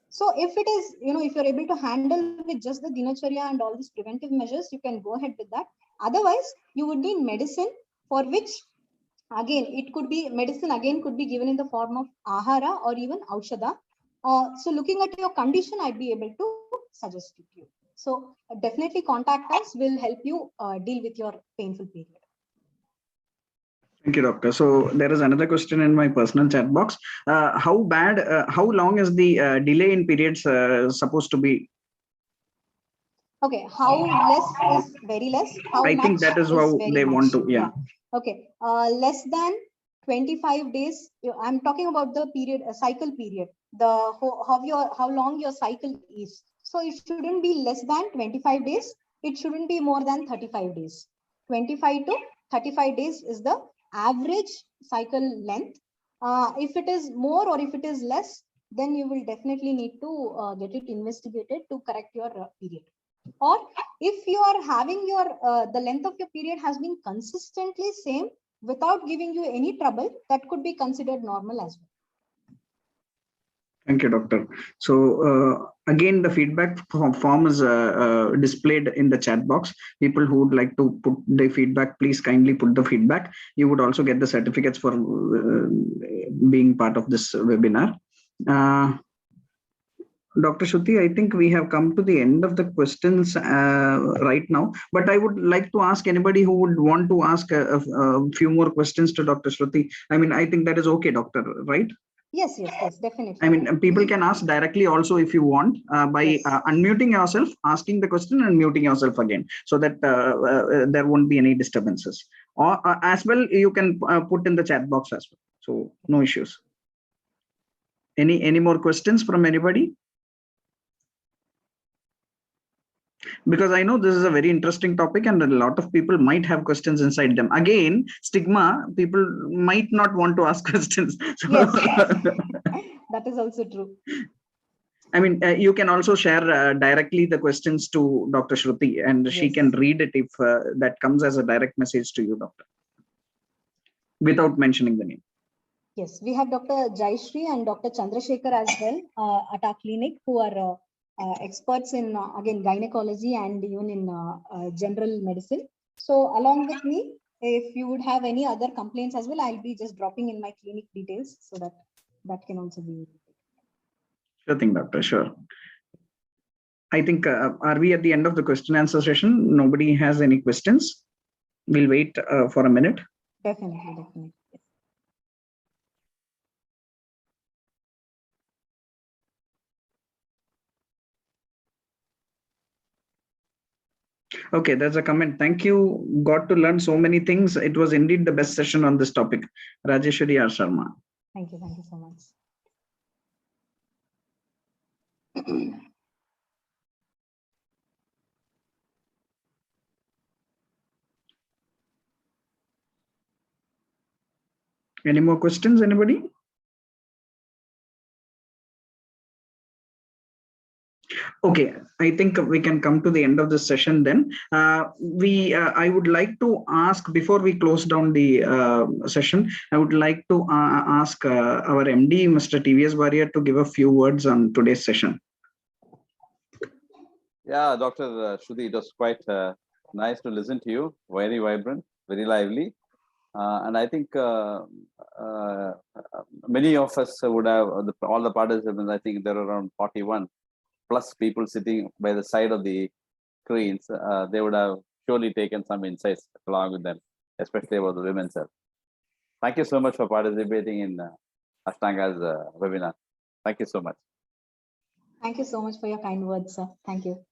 So if it is, if you're able to handle with just the dinacharya and all these preventive measures, you can go ahead with that. Otherwise, you would need medicine, for which again, it could be medicine again could be given in the form of ahara or even aushadha. So looking at your condition, I'd be able to suggest it to you. So definitely contact us. We'll help you deal with your painful period. Thank you, doctor. So there is another question in my personal chat box. How long is the delay in periods supposed to be? Okay, how less is very less? How I much think that is how very they much? want to, yeah. Okay, less than 25 days. I'm talking about the period, cycle period. How long your cycle is. So it shouldn't be less than 25 days. It shouldn't be more than 35 days. 25 to 35 days is the average cycle length. If it is more or if it is less, then you will definitely need to get it investigated to correct your period. Or if you are having your the length of your period has been consistently same without giving you any trouble, that could be considered normal as well. Thank you, doctor. So again, the feedback form is displayed in the chat box. People who would like to put the feedback, please kindly put the feedback. You would also get the certificates for being part of this webinar. Dr. Shruti, I think we have come to the end of the questions right now, but I would like to ask anybody who would want to ask a few more questions to Dr. Shruti. I mean, I think that is okay, doctor, right? Yes, definitely. I mean, people can ask directly also if you want by unmuting yourself, asking the question and muting yourself again, so that there won't be any disturbances. Or as well, you can put in the chat box as well. So no issues. Any more questions from anybody? Because I know this is a very interesting topic and a lot of people might have questions inside them. Again, stigma, people might not want to ask questions. So yes, that is also true. I mean, you can also share directly the questions to Dr. Shruti and she can read it if that comes as a direct message to you, doctor, without mentioning the name. Yes, we have Dr. Jayashree and Dr. Chandrasekhar as well at our clinic, who are experts in, again, gynecology and even in general medicine. So along with me, if you would have any other complaints as well, I'll be just dropping in my clinic details so that can also be. Sure thing, doctor, sure. I think, are we at the end of the question answer session? Nobody has any questions? We'll wait for a minute. Definitely. Okay, there's a comment. Thank you. Got to learn so many things. It was indeed the best session on this topic. Rajeshwari R. Sharma. Thank you so much. Any more questions, anybody? Okay, I think we can come to the end of this session then. I would like to ask, before we close down the session, I would like to ask our MD, Mr. TVS Warrior, to give a few words on today's session. Yeah, Dr. Shruti, it was quite nice to listen to you. Very vibrant, very lively. And I think many of us would have, all the participants, I think there are around 41 plus people sitting by the side of the screens. They would have surely taken some insights along with them, especially about the women's health. Thank you so much for participating in Ashtanga's webinar. Thank you so much. Thank you so much for your kind words, sir. Thank you.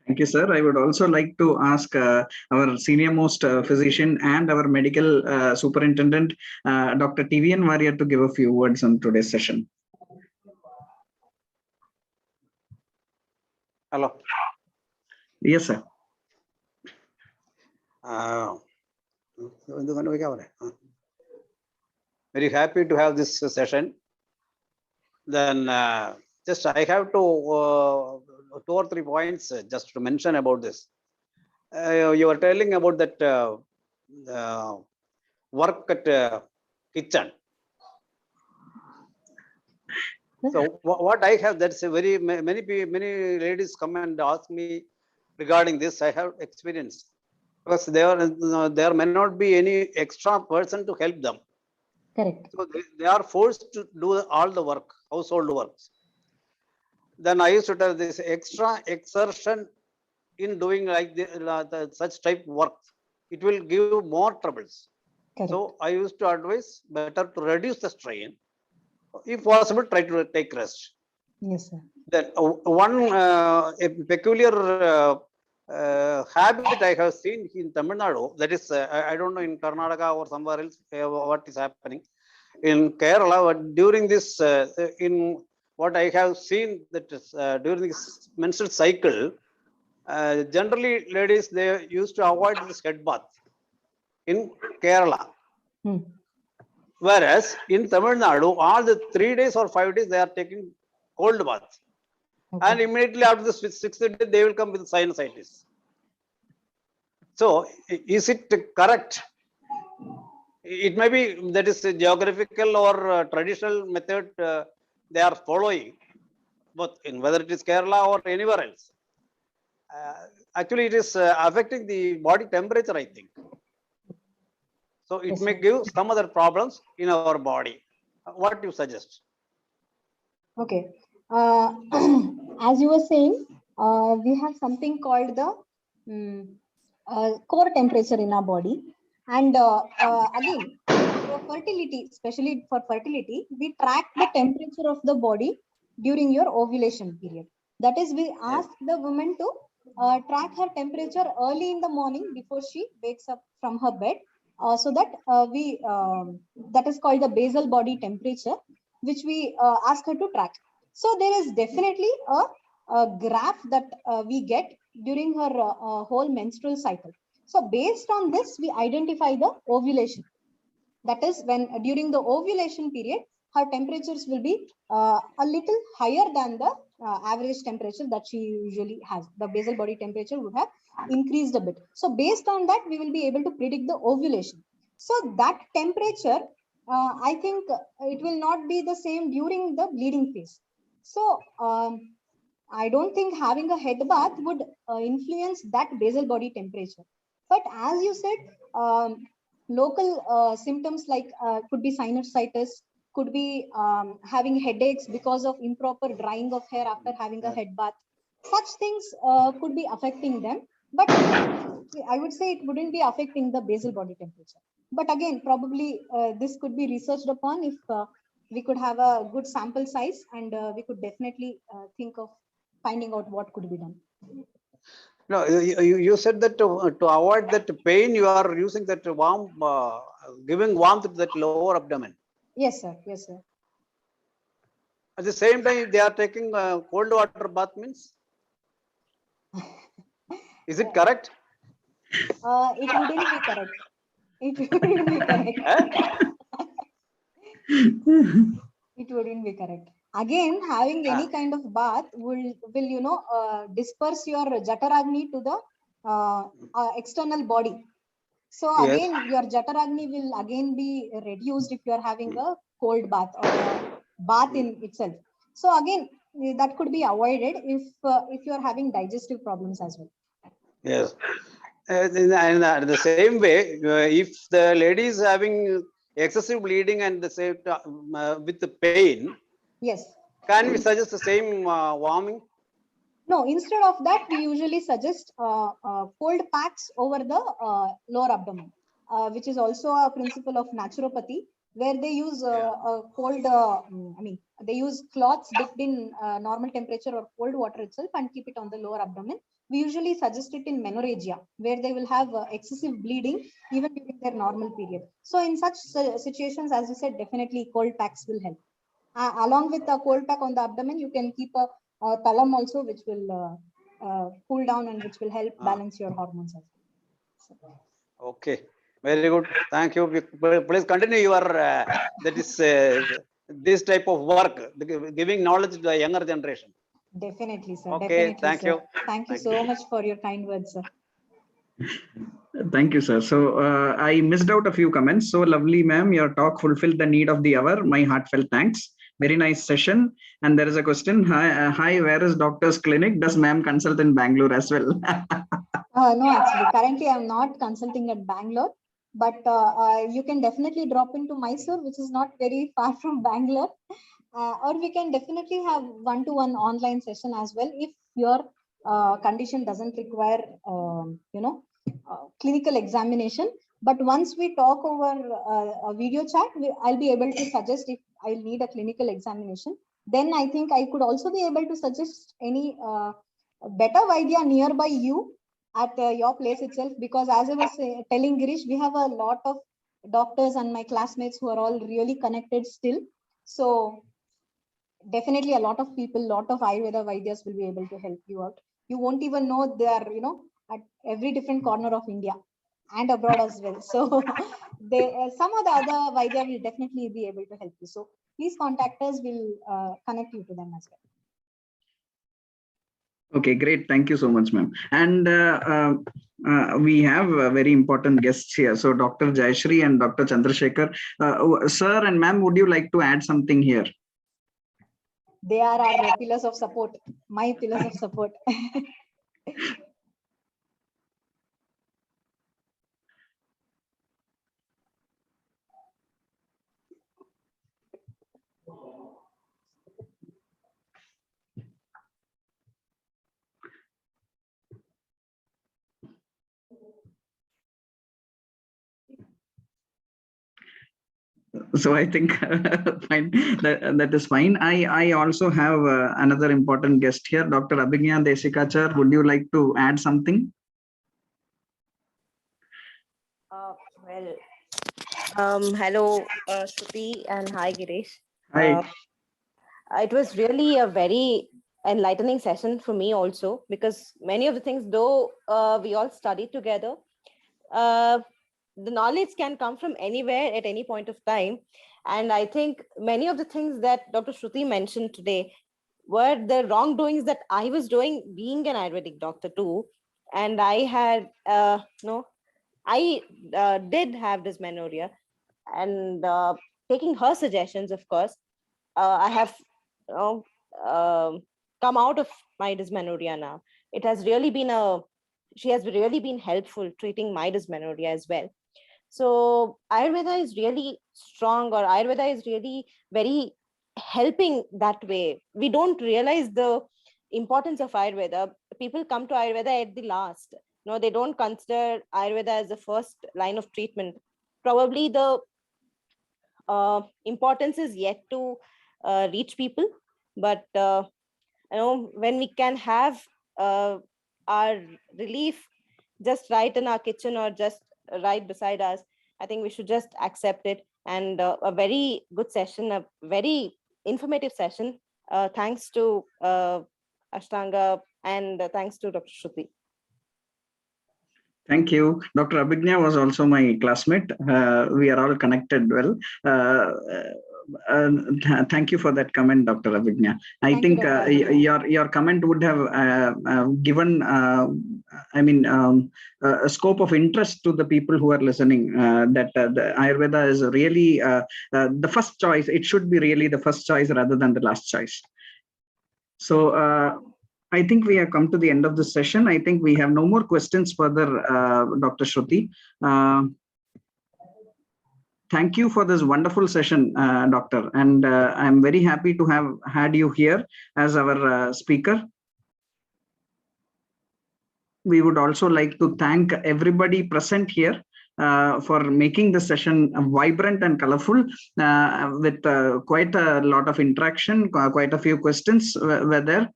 Thank you, sir. I would also like to ask our senior most physician and our medical superintendent, Dr. TVN Warrior, to give a few words on today's session. Hello. Yes, sir. Very happy to have this session. Then just I have to 2 or 3 points just to mention about this. You were telling about that work at kitchen. So what I have, that's a very many ladies come and ask me regarding this. I have experience because there may not be any extra person to help them. Correct. So they are forced to do all the work, household works. Then I used to tell this extra exertion in doing like such type work, it will give more troubles. Correct. So I used to advise better to reduce the strain. If possible, try to take rest. Yes, sir. Then one a peculiar habit I have seen in Tamil Nadu, that is, I don't know in Karnataka or somewhere else what is happening. In Kerala, but during this, in what I have seen, that is, during this menstrual cycle, generally ladies, they used to avoid this head bath in Kerala. Hmm. Whereas in Tamil Nadu, all the 3 days or 5 days, they are taking cold bath. Okay. And immediately after the 6th day, they will come with sinusitis. So, is it correct? It may be that is a geographical or traditional method they are following, but in whether it is Kerala or anywhere else. Actually, it is affecting the body temperature, I think. So it Yes, may sir. give some other problems in our body. What do you suggest? Okay. As you were saying, we have something called the core temperature in our body. And again, for fertility, especially for fertility, we track the temperature of the body during your ovulation period. That is, we ask the woman to track her temperature early in the morning before she wakes up from her bed, so that that is called the basal body temperature, which we ask her to track. So there is definitely a graph that we get during her whole menstrual cycle. So based on this, we identify the ovulation. That is, when during the ovulation period, her temperatures will be a little higher than the average temperature that she usually has. The basal body temperature would have increased a bit. So based on that, we will be able to predict the ovulation. So that temperature, I think it will not be the same during the bleeding phase. So I don't think having a head bath would influence that basal body temperature. But as you said, local symptoms like could be sinusitis, could be having headaches because of improper drying of hair after having a head bath. Such things could be affecting them, but I would say it wouldn't be affecting the basal body temperature. But again, probably this could be researched upon if we could have a good sample size, and we could definitely think of finding out what could be done. No, you said that to avoid that pain, you are using that warm, giving warmth to that lower abdomen. Yes, sir. Yes, sir. At the same time, they are taking cold water bath means. Is it correct? It wouldn't be correct. It wouldn't be correct. It wouldn't be correct. Again, having any kind of bath will disperse your Jataragni to the external body. So again, your Jataragni will again be reduced if you are having a cold bath or a bath in itself. So again, that could be avoided if you are having digestive problems as well. Yes. And the same way, if the lady is having excessive bleeding and the same with the pain, yes, can we suggest the same warming? No, instead of that, we usually suggest cold packs over the lower abdomen, which is also a principle of naturopathy, where they use a cold, they use cloths dipped in normal temperature or cold water itself and keep it on the lower abdomen. We usually suggest it in menorrhagia, where they will have excessive bleeding even during their normal period. So in such situations, as you said, definitely cold packs will help. Along with a cold pack on the abdomen, you can keep a talam also, which will cool down and which will help balance your hormones as well. Okay, very good. Thank you. Please continue your that is this type of work, giving knowledge to the younger generation. Definitely, sir. Okay, Definitely, thank sir. you. Thank you so much for your kind words, sir. Thank you, sir. So I missed out a few comments. So lovely, ma'am. Your talk fulfilled the need of the hour. My heartfelt thanks. Very nice session. And there is a question. Hi, where is doctor's clinic? Does ma'am consult in Bangalore as well? No, actually, currently I'm not consulting at Bangalore, but you can definitely drop into Mysore, which is not very far from Bangalore. Or we can definitely have one-to-one online session as well if your condition doesn't require, clinical examination. But once we talk over a video chat, I'll be able to suggest if I'll need a clinical examination. Then I think I could also be able to suggest any better idea nearby you at your place itself, because as I was telling Girish, we have a lot of doctors and my classmates who are all really connected still. So definitely a lot of people, lot of Ayurveda Vaidyas will be able to help you out. You won't even know they are, at every different corner of India and abroad as well. So they, some of the other Vaidya will definitely be able to help you. So please contact us, we'll connect you to them as well. Okay, great. Thank you so much, ma'am. And we have very important guests here. So Dr. Jayashree and Dr. Chandrasekhar. Sir and ma'am, would you like to add something here? They are our pillars of support, my pillars of support. So I think fine, that is fine. I also have another important guest here, Dr. Abhignya Desikachar. Would you like to add something? Hello, Shruti, and hi, Girish. Hi. It was really a very enlightening session for me also, because many of the things, though we all studied together, the knowledge can come from anywhere at any point of time. And I think many of the things that Dr. Shruti mentioned today were the wrongdoings that I was doing being an Ayurvedic doctor too. And I had, I did have dysmenorrhea, and taking her suggestions, of course, I have come out of my dysmenorrhea now. It has really been she has really been helpful treating my dysmenorrhea as well. So Ayurveda is really strong, or Ayurveda is really very helping that way. We don't realize the importance of Ayurveda. People come to Ayurveda at the last. No, they don't consider Ayurveda as the first line of treatment. Probably the importance is yet to reach people, but when we can have our relief just right in our kitchen or just right beside us, I think we should just accept it. And a very good session, a very informative session. Thanks to Ashtanga, and thanks to Dr. Shruti. Thank you. Dr. Abhignya was also my classmate. We are all connected well. Thank you for that comment, Dr. Abhignya. I think your comment would have given, a scope of interest to the people who are listening, that the Ayurveda is really the first choice. It should be really the first choice rather than the last choice. So I think we have come to the end of the session. I think we have no more questions further, Dr. Shruti. Thank you for this wonderful session, Doctor. And I'm very happy to have had you here as our speaker. We would also like to thank everybody present here for making the session vibrant and colorful, with quite a lot of interaction, quite a few questions were there.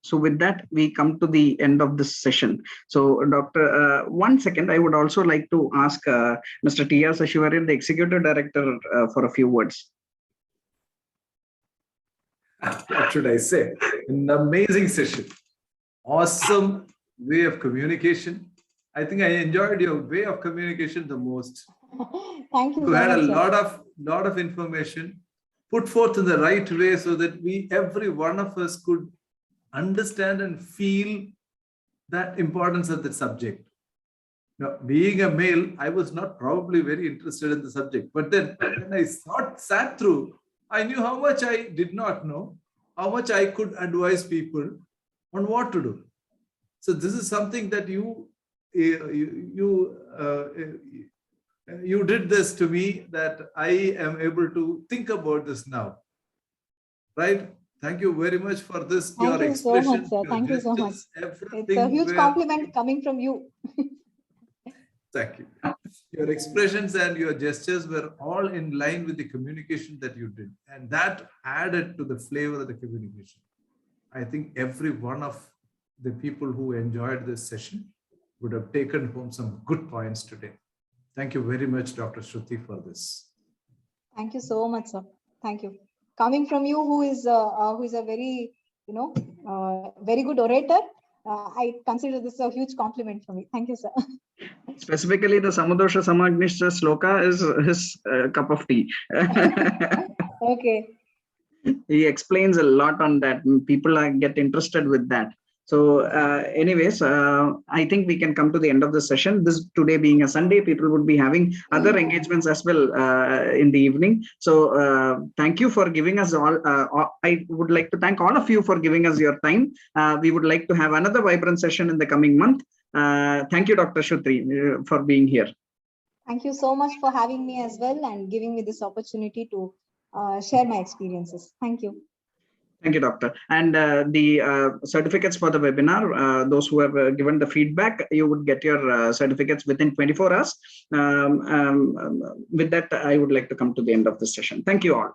So with that, we come to the end of this session. So Doctor, 1 second, I would also like to ask Mr. T.R. Sasivaran, the Executive Director, for a few words. What should I say? An amazing session. Awesome way of communication. I think I enjoyed your way of communication the most. Thank you. You had a lot of information put forth in the right way, so that every one of us could understand and feel that importance of the subject. Now, being a male, I was not probably very interested in the subject, but then when I sat through, I knew how much I did not know, how much I could advise people on what to do. So this is something that you did this to me, that I am able to think about this now, right? Thank you very much for this. Thank you so much, sir. Thank you so much. It's a huge compliment coming from you. Thank you. Your expressions and your gestures were all in line with the communication that you did, and that added to the flavor of the communication. I think every one of the people who enjoyed this session would have taken home some good points today. Thank you very much, Dr. Shruti, for this. Thank you so much, sir. Thank you. Coming from you, who is a very, very good orator, I consider this a huge compliment for me. Thank you, sir. Specifically, the Samudosha Samagnishta sloka is his cup of tea. Okay. He explains a lot on that. People get interested with that. So anyways, I think we can come to the end of the session. This today being a Sunday, people would be having other engagements as well in the evening. So thank you for giving us all. I would like to thank all of you for giving us your time. We would like to have another vibrant session in the coming month. Thank you, Dr. Shruti, for being here. Thank you so much for having me as well and giving me this opportunity to share my experiences. Thank you. Thank you, Doctor. And the certificates for the webinar, those who have given the feedback, you would get your certificates within 24 hours. With that, I would like to come to the end of this session. Thank you all.